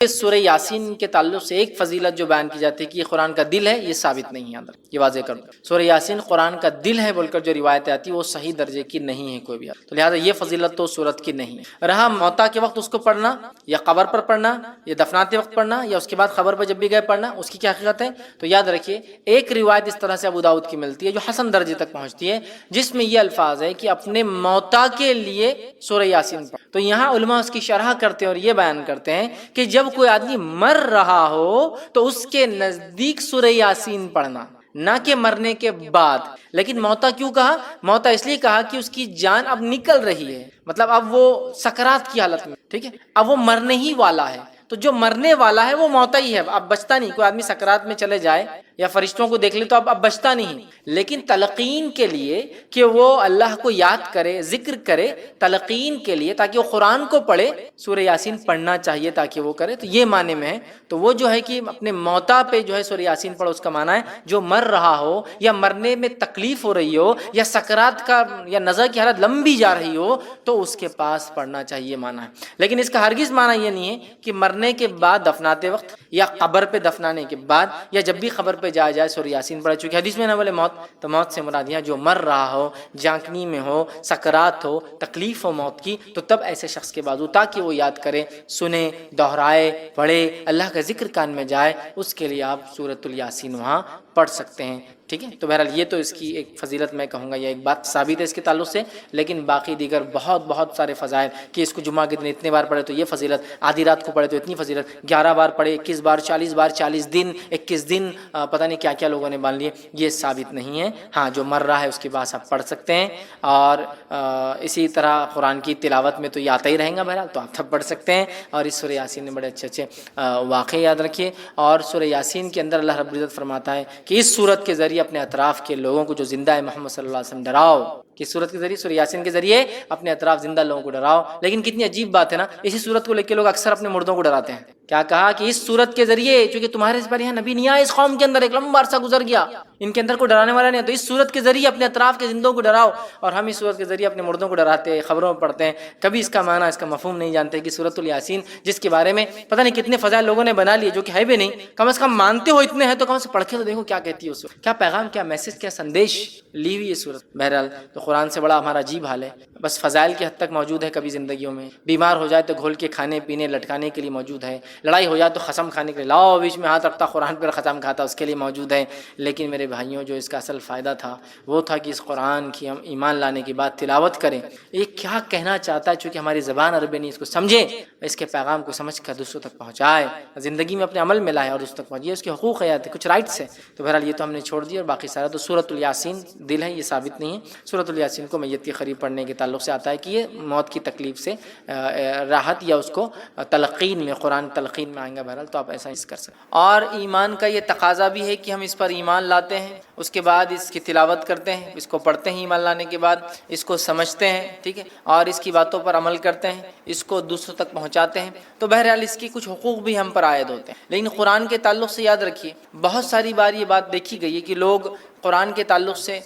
اس سورہ یاسین کے تعلق سے ایک فضیلت جو بیان کی جاتی ہے کہ یہ قرآن کا دل ہے، یہ ثابت نہیں ہے اندر، یہ واضح کر دوں۔ سورہ یاسین قرآن کا دل ہے بول کر جو روایتیں آتی ہے وہ صحیح درجے کی نہیں ہے کوئی بھی، تو لہٰذا یہ فضیلت تو سورت کی نہیں ہے۔ رہا موتا کے وقت اس کو پڑھنا یا قبر پر پڑھنا یا دفناتے وقت پڑھنا یا اس کے بعد قبر پر جب بھی گئے پڑھنا، اس کی کیا حقیقت ہے؟ تو یاد رکھیے ایک روایت اس طرح سے ابو داؤد کی ملتی ہے جو حسن درجے تک پہنچتی ہے، جس میں یہ الفاظ ہے کہ اپنے موتا کے لیے سورہ یاسین پڑھ۔ تو یہاں علماء اس کی شرح کرتے ہیں اور یہ بیان کرتے ہیں کہ جب کوئی آدمی مر رہا ہو تو اس کے نزدیک سورہ یاسین پڑھنا، نہ کہ مرنے کے بعد۔ لیکن موتا کیوں کہا؟ موتا اس لیے کہا کہ اس کی جان اب نکل رہی ہے، مطلب اب وہ سکرات کی حالت میں، ٹھیک ہے، اب وہ مرنے ہی والا ہے۔ تو جو مرنے والا ہے وہ موتا ہی ہے، اب بچتا نہیں۔ کوئی آدمی سکرات میں چلے جائے یا فرشتوں کو دیکھ لے تو اب بچتا نہیں، لیکن تلقین کے لیے کہ وہ اللہ کو یاد کرے، ذکر کرے، تلقین کے لیے تاکہ وہ قرآن کو پڑھے، سورہ یاسین پڑھنا چاہیے تاکہ وہ کرے، تو یہ معنی میں ہے۔ تو وہ جو ہے کہ اپنے موتا پہ جو ہے سورہ یاسین پڑھو، اس کا معنی ہے جو مر رہا ہو یا مرنے میں تکلیف ہو رہی ہو یا سکرات کا یا نزع کی حالت لمبی جا رہی ہو تو اس کے پاس پڑھنا چاہیے معنی ہے۔ لیکن اس کا ہرگز معنی یہ نہیں ہے کہ مرنے کے بعد دفناتے وقت یا قبر پہ دفنانے کے بعد یا جب بھی قبر پہ جایا جائے سورہ یاسین پڑھا، چونکہ حدیث میں نہ بولے موت، تو موت سے مراد یہاں جو مر رہا ہو، جانکنی میں ہو، سکرات ہو، تکلیف ہو موت کی، تو تب ایسے شخص کے بازو تاکہ وہ یاد کرے، سنے، دہرائے، پڑھے، اللہ کا ذکر کان میں جائے، اس کے لیے آپ سورۃ الیاسین وہاں پڑھ سکتے ہیں، ٹھیک ہے۔ تو بہرحال یہ تو اس کی ایک فضیلت میں کہوں گا، یہ ایک بات ثابت ہے اس کے تعلق سے، لیکن باقی دیگر بہت سارے فضائل کہ اس کو جمعہ کے دن اتنے بار پڑھے تو یہ فضیلت، آدھی رات کو پڑھے تو اتنی فضیلت، 11 بار پڑھے، 21 بار، 40 دن، 21 دن، پتہ نہیں کیا کیا لوگوں نے مان لیے، یہ ثابت نہیں ہے۔ ہاں جو مر رہا ہے اس کے بعد آپ پڑھ سکتے ہیں، اور اسی طرح قرآن کی تلاوت میں تو یہ آتا ہی رہیں گا بہرحال، تو آپ تب پڑھ سکتے ہیں۔ اور اس سورہ یاسین میں بڑے اچھے واقعے یاد رکھیے، اور سورہ یاسین کے اندر اللہ رب العزت فرماتا ہے کہ اس سورت کے ذریعے اپنے اطراف کے لوگوں کو جو زندہ ہے محمد صلی اللہ علیہ وسلم ڈراؤ، کہ سورت کے ذریعے سورہ یاسین کے ذریعے اپنے اطراف زندہ لوگوں کو ڈراؤ۔ لیکن کتنی عجیب بات ہے نا، اسی سورت کو لے کے لوگ اکثر اپنے مردوں کو ڈراتے ہیں۔ کیا کہا کہ اس سورت کے ذریعے، چونکہ تمہارے اس پر یہاں نبی نہیں آیا، اس قوم کے اندر ایک لمبا عرصہ گزر گیا، ان کے اندر کوئی ڈرانے والا نہیں ہے، تو اس سورت کے ذریعے اپنے اطراف کے زندوں کو ڈراؤ۔ اور ہم اس سورت کے ذریعے اپنے مردوں کو ڈراتے ہیں، خبروں میں پڑھتے ہیں، کبھی اس کا معنی، اس کا مفہوم نہیں جانتے کہ سورۃ الیاسین جس کے بارے میں پتہ نہیں کتنے فضائل لوگوں نے بنا لیے جو کہ ہے بھی نہیں، کم از کم مانتے ہو اتنے ہیں تو کم سے پڑھ کے تو دیکھو کیا کہتی ہے اس وقت، کیا پیغام، کیا میسج، کیا سندیش لی ہوئی ہے سورت۔ بہرحال تو قرآن سے بڑا ہمارا عجیب حال ہے، بس فضائل کی حد تک موجود ہے، کبھی زندگیوں میں بیمار ہو جائے تو گھول کے کھانے پینے لٹکانے کے لیے موجود ہے، لڑائی ہو جائے تو قسم کھانے کے لیے لاؤ بیچ میں ہاتھ رکھتا قرآن پر قسم کھاتا اس کے لیے موجود ہے۔ لیکن میرے بھائیوں جو اس کا اصل فائدہ تھا وہ تھا کہ اس قرآن کی ہم ایمان لانے کے بعد تلاوت کریں، یہ کیا کہنا چاہتا ہے، چونکہ ہماری زبان عربی نہیں، اس کو سمجھیں، اس کے پیغام کو سمجھ کر دوسروں تک پہنچائے، زندگی میں اپنے عمل میں لائے اور اس تک پہنچے، اس کے حقوق ہے، کچھ رائٹس ہیں۔ تو بہرحال یہ تو ہم نے چھوڑ دیا، اور باقی سارا تو سورۃ الیاسین دل ہے، یہ ثابت نہیں ہے۔ سورۃ الیاسین کو میت کے قریب پڑھنے کے تعلق سے آتا ہے کہ یہ موت کی تکلیف سے راحت یا اس کو تلقین میں، قرآن تلقین میں آئیں گا، بہرحال تو آپ ایسا کر سکتے ہیں۔ اور ایمان کا یہ تقاضا بھی ہے کہ ہم اس پر ایمان لاتے ہیں، اس کے بعد اس کی تلاوت کرتے ہیں، اس کو پڑھتے ہیں، ایمان لانے کے بعد اس کو سمجھتے ہیں، ٹھیک ہے، اور اس کی باتوں پر عمل کرتے ہیں، اس کو دوسروں تک پہنچاتے ہیں، تو بہرحال اس کی کچھ حقوق بھی ہم پر عائد ہوتے ہیں۔ لیکن قرآن کے تعلق سے یاد رکھیے بہت ساری بار یہ بات دیکھی گئی ہے کہ لوگ قرآن کے تعلق سے،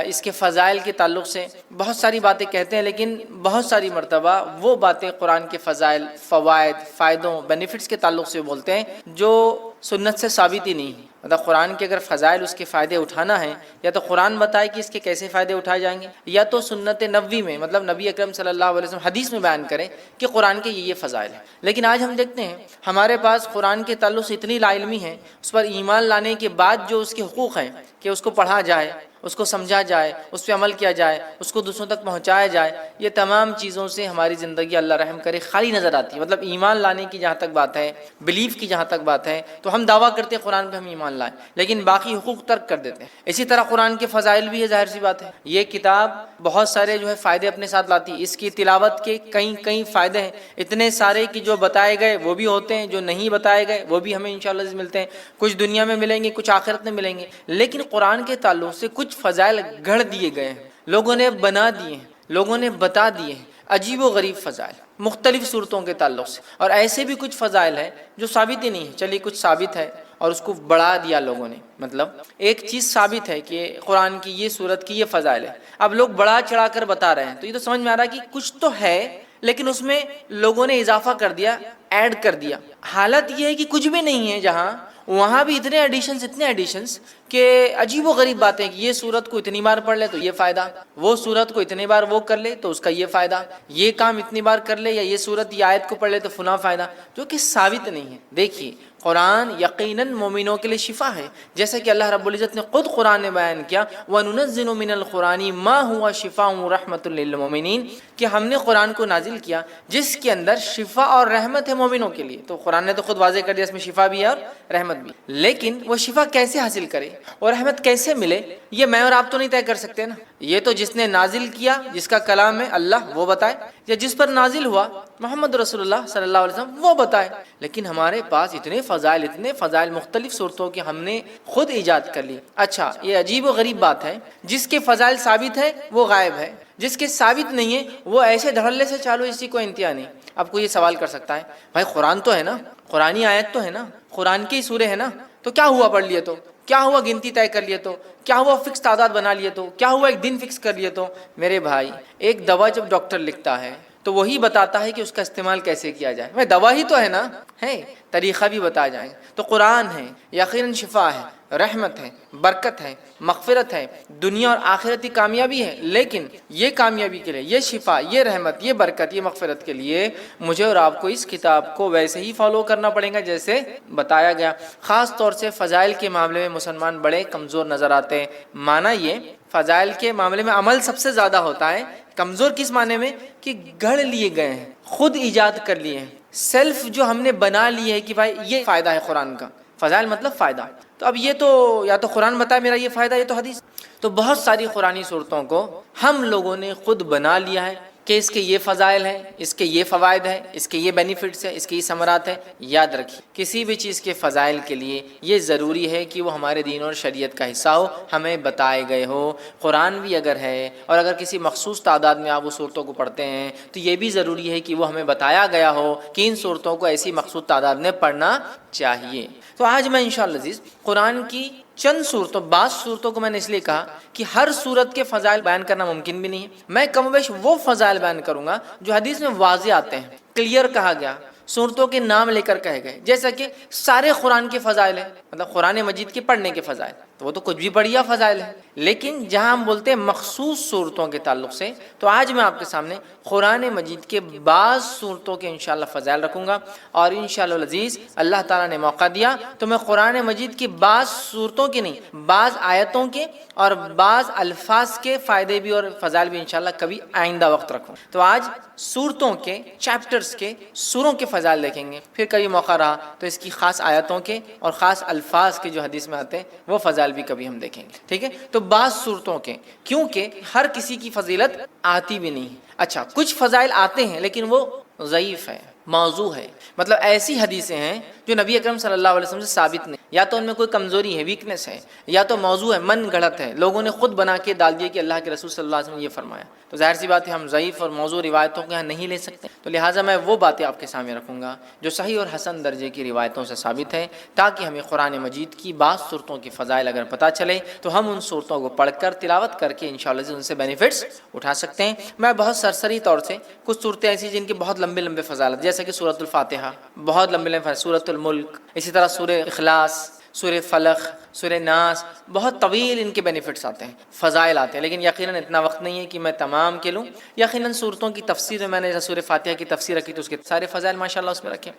اس کے فضائل کے تعلق سے بہت ساری باتیں کہتے ہیں، لیکن بہت ساری مرتبہ وہ باتیں قرآن کے فضائل، فوائد، فائدوں، بینیفٹس کے تعلق سے بولتے ہیں جو سنت سے ثابت ہی نہیں ہے۔ مطلب قرآن کے اگر فضائل، اس کے فائدے اٹھانا ہے، یا تو قرآن بتائے کہ اس کے کیسے فائدے اٹھائے جائیں گے، یا تو سنت نبوی میں، مطلب نبی اکرم صلی اللہ علیہ وسلم حدیث میں بیان کرے کہ قرآن کے یہ فضائل ہیں۔ لیکن آج ہم دیکھتے ہیں ہمارے پاس قرآن کے تعلق سے اتنی لا علمی ہے، اس پر ایمان لانے کے بعد جو اس کے حقوق ہیں کہ اس کو پڑھا جائے، اس کو سمجھا جائے، اس پہ عمل کیا جائے، اس کو دوسروں تک پہنچایا جائے، یہ تمام چیزوں سے ہماری زندگی اللہ رحم کرے خالی نظر آتی ہے۔ مطلب ایمان لانے کی جہاں تک بات ہے، بلیف کی جہاں تک بات ہے، تو ہم دعویٰ کرتے ہیں قرآن پہ ہم ایمان لائیں، لیکن باقی حقوق ترک کر دیتے ہیں۔ اسی طرح قرآن کے فضائل بھی ہے، ظاہر سی بات ہے، یہ کتاب بہت سارے جو ہے فائدے اپنے ساتھ لاتی ہے، اس کی تلاوت کے کئی فائدے ہیں، اتنے سارے کہ جو بتائے گئے وہ بھی ہوتے ہیں، جو نہیں بتائے گئے وہ بھی ہمیں انشاءاللہ ملتے ہیں، کچھ دنیا میں ملیں گے، کچھ آخرت میں ملیں گے۔ لیکن قرآن کے تعلق سے کچھ فضائل گھڑ دیے گئے ہیں، لوگوں نے بنا دیے ہیں، لوگوں نے بتا دیے ہیں، عجیب و غریب فضائل مختلف صورتوں کے تعلق سے۔ اور ایسے بھی کچھ فضائل ہیں جو ثابت ہی نہیں ہے، چلیے کچھ ثابت ہے اور اس کو بڑھا دیا لوگوں نے۔ مطلب ایک چیز ثابت ہے کہ قرآن کی یہ صورت کی یہ فضائل ہے، اب لوگ بڑھا چڑھا کر بتا رہے ہیں، تو یہ تو سمجھ میں آ رہا ہے کہ کچھ تو ہے لیکن اس میں لوگوں نے اضافہ کر دیا، ایڈ کر دیا۔ حالت یہ ہے کہ کچھ بھی نہیں ہے جہاں، وہاں بھی اتنے ایڈیشنز کہ عجیب و غریب باتیں کہ یہ سورت کو اتنی بار پڑھ لے تو یہ فائدہ، وہ سورت کو اتنی بار وہ کر لے تو اس کا یہ فائدہ، یہ کام اتنی بار کر لے یا یہ سورت یہ آیت کو پڑھ لے تو فلاں فائدہ، جو کہ ثابت نہیں ہے۔ دیکھیے قرآن یقیناً مومنوں کے لیے شفا ہے، جیسا کہ اللہ رب العزت نے خود قرآن میں بیان کیا، وَنُنَزِّلُ مِنَ الْقُرْآنِ مَا هُوَ شِفَاءٌ وَرَحْمَةٌ لِّلْمُؤْمِنِينَ، کہ ہم نے قرآن کو نازل کیا جس کے اندر شفا اور رحمت ہے مومنوں کے لیے۔ تو قرآن نے تو خود واضح کر دیا اس میں شفا بھی ہے اور رحمت بھی، لیکن وہ شفا کیسے حاصل کرے اور رحمت کیسے ملے، یہ میں اور آپ تو نہیں طے کر سکتے نا۔ یہ تو جس نے نازل کیا، جس کا کلام ہے اللہ، وہ بتائے، یا جس پر نازل ہوا محمد رسول اللہ صلی اللہ علیہ وسلم، وہ بتائے۔ لیکن ہمارے پاس اتنے فضائل مختلف صورتوں کے ہم نے خود ایجاد کر لی۔ اچھا یہ عجیب و غریب بات ہے، جس کے فضائل ثابت ہے وہ غائب ہے، جس کے ثابت نہیں ہے وہ ایسے دھڑلے سے چالو، اسی کوئی انتہا نہیں۔ اب کوئی یہ سوال کر سکتا ہے بھائی قرآن تو ہے نا، قرآنی آیت تو ہے نا، قرآن کی سورے ہے نا، تو کیا ہوا پڑھ لیے تو، کیا ہوا گنتی طے کر لیے تو، کیا ہوا فکس تعداد بنا لیے تو، کیا ہوا ایک دن فکس کر لیے تو۔ میرے بھائی ایک دوا جب ڈاکٹر لکھتا ہے تو وہی بتاتا ہے کہ اس کا استعمال کیسے کیا جائے، بھائی دوا ہی تو ہے نا، ہے طریقہ بھی بتا جائیں۔ تو قرآن ہے، یقیناً شفا ہے، رحمت ہے، برکت ہے، مغفرت ہے، دنیا اور آخرتی کامیابی ہے، لیکن یہ کامیابی کے لیے، یہ شفا، یہ رحمت، یہ برکت، یہ مغفرت کے لیے مجھے اور آپ کو اس کتاب کو ویسے ہی فالو کرنا پڑے گا جیسے بتایا گیا۔ خاص طور سے فضائل کے معاملے میں مسلمان بڑے کمزور نظر آتے ہیں۔ معنی یہ فضائل کے معاملے میں عمل سب سے زیادہ ہوتا ہے، کمزور کس معنی میں کہ گھڑ لیے گئے ہیں، خود ایجاد کر لیے ہیں، سیلف جو ہم نے بنا لی ہے کہ بھائی یہ فائدہ ہے قرآن کا، فضائل مطلب فائدہ، تو اب یہ تو یا تو قرآن بتائے میرا یہ فائدہ، یہ تو حدیث۔ تو بہت ساری قرآنی صورتوں کو ہم لوگوں نے خود بنا لیا ہے کہ اس کے یہ فضائل ہیں، اس کے یہ فوائد ہیں، اس کے یہ بینیفٹس ہیں، اس کے یہ ثمرات ہیں۔ یاد رکھیے کسی بھی چیز کے فضائل کے لیے یہ ضروری ہے کہ وہ ہمارے دین اور شریعت کا حصہ ہو، ہمیں بتائے گئے ہو۔ قرآن بھی اگر ہے اور اگر کسی مخصوص تعداد میں آپ وہ صورتوں کو پڑھتے ہیں تو یہ بھی ضروری ہے کہ وہ ہمیں بتایا گیا ہو کہ ان صورتوں کو ایسی مخصوص تعداد میں پڑھنا چاہیے۔ تو آج میں انشاءاللہ عزیز قرآن کی چند صورتوں، بعض صورتوں کو میں نے اس لیے کہا کہ ہر صورت کے فضائل بیان کرنا ممکن بھی نہیں ہے، میں کم و بیش وہ فضائل بیان کروں گا جو حدیث میں واضح آتے ہیں، کلیئر کہا گیا، صورتوں کے نام لے کر کہے گئے، جیسا کہ سارے قرآن کے فضائل ہیں، مطلب قرآن مجید کے پڑھنے کے فضائل، تو وہ تو کچھ بھی بڑھیا فضائل ہیں، لیکن جہاں ہم بولتے ہیں مخصوص صورتوں کے تعلق سے، تو آج میں آپ کے سامنے قرآن مجید کے بعض صورتوں کے انشاءاللہ فضائل رکھوں گا، اور انشاءاللہ العزیز اللہ تعالیٰ نے موقع دیا تو میں قرآن مجید کی بعض صورتوں کے نہیں، بعض آیتوں کے اور بعض الفاظ کے فائدے بھی اور فضائل بھی انشاءاللہ کبھی آئندہ وقت رکھوں۔ تو آج صورتوں کے، چیپٹرز کے، سوروں کے فضائل دیکھیں گے، پھر کبھی موقع رہا تو اس کی خاص آیتوں کے اور خاص الفاظ کے جو حدیث میں آتے ہیں وہ فضائل بھی کبھی ہم دیکھیں گے، ٹھیک ہے۔ تو بعض صورتوں کے، کیونکہ ہر کسی کی فضیلت آتی بھی نہیں ہے۔ اچھا کچھ فضائل آتے ہیں لیکن وہ ضعیف ہے، موضوع ہے، مطلب ایسی حدیثیں ہیں جو نبی اکرم صلی اللہ علیہ وسلم سے ثابت نہیں، یا تو ان میں کوئی کمزوری ہے، ویکنس ہے، یا تو موضوع ہے، من گھڑت ہے، لوگوں نے خود بنا کے ڈال دیا کہ اللہ کے رسول صلی اللہ علیہ وسلم نے یہ فرمایا، تو ظاہر سی بات ہے ہم ضعیف اور موضوع روایتوں کو یہاں نہیں لے سکتے، تو لہٰذا میں وہ باتیں آپ کے سامنے رکھوں گا جو صحیح اور حسن درجے کی روایتوں سے ثابت ہے، تاکہ ہمیں قرآن مجید کی بعض صورتوں کی فضائل اگر پتہ چلے تو ہم ان صورتوں کو پڑھ کر تلاوت کر کے انشاءاللہ ان سے بینیفٹس اٹھا سکتے ہیں۔ میں بہت سرسری طور سے کچھ صورتیں ایسی جن کے بہت لمبے فضائل، جیسے کہ سورۃ الفاتحہ، بہت لمبے، سورۃ الملک، اسی طرح سورہ اخلاص، سورہ فلق، سورہ ناس، بہت طویل ان کے بینیفٹس آتے ہیں، فضائل آتے ہیں، لیکن یقیناً اتنا وقت نہیں ہے کہ میں تمام کے لوں۔ یقیناً صورتوں کی تفسیر میں نے سورہ فاتحہ کی تفسیر رکھی تو اس کے سارے فضائل ماشاءاللہ اس میں رکھے۔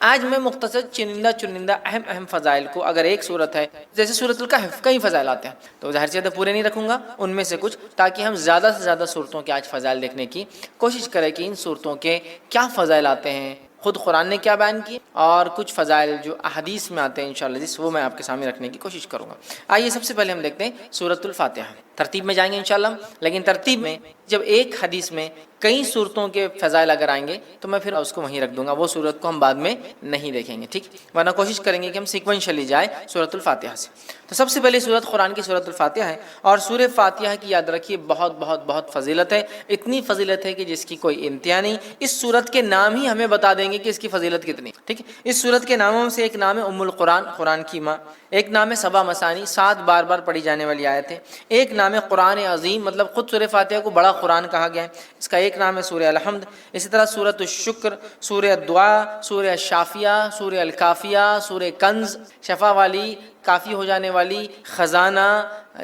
آج میں مختصر چنندہ اہم فضائل کو، اگر ایک صورت ہے جیسے سورۃ الکہف، کئی فضائل آتے ہیں تو ظاہر سی بات ہے پورے نہیں رکھوں گا، ان میں سے کچھ، تاکہ ہم زیادہ سے زیادہ صورتوں کے آج فضائل دیکھنے کی کوشش کریں کہ ان صورتوں کے کیا فضائل آتے ہیں، خود قرآن نے کیا بیان کی، اور کچھ فضائل جو احادیث میں آتے ہیں انشاءاللہ وہ میں آپ کے سامنے رکھنے کی کوشش کروں گا۔ آئیے سب سے پہلے ہم دیکھتے ہیں سورۃ الفاتحہ، ترتیب میں جائیں گے انشاءاللہ، لیکن ترتیب میں جب ایک حدیث میں کئی صورتوں کے فضائل اگر آئیں گے تو میں پھر اس کو وہیں رکھ دوں گا، وہ صورت کو ہم بعد میں نہیں دیکھیں گے، ٹھیک، ورنہ کوشش کریں گے کہ ہم سیکوینشلی جائیں سورۃ الفاتحہ سے۔ تو سب سے پہلی صورت قرآن کی سورۃ الفاتحہ ہے، اور سورہ فاتحہ کی یاد رکھیے بہت فضیلت ہے، اتنی فضیلت ہے کہ جس کی کوئی انتہا نہیں۔ اس صورت کے نام ہی ہمیں بتا دیں گے کہ اس کی فضیلت کتنی، ٹھیک ہے۔ اس صورت کے ناموں سے ایک نام ہے ام القرآن، قرآن کی ماں، ایک نام ہے سبع مثانی، 7 بار پڑھی جانے والی آیت ہے، ایک نام ہے قرآن عظیم، مطلب خود سورہ فاتحہ کو بڑا قرآن کہا گیا ہے، اس کا ایک ایک نام ہے سورہ الحمد. اسی طرح سورۃ الشکر، سورہ دعا، سورہ شافیہ، سورہ الکافیہ، سورہ کنز، شفا والی، کافی ہو جانے والی، خزانہ،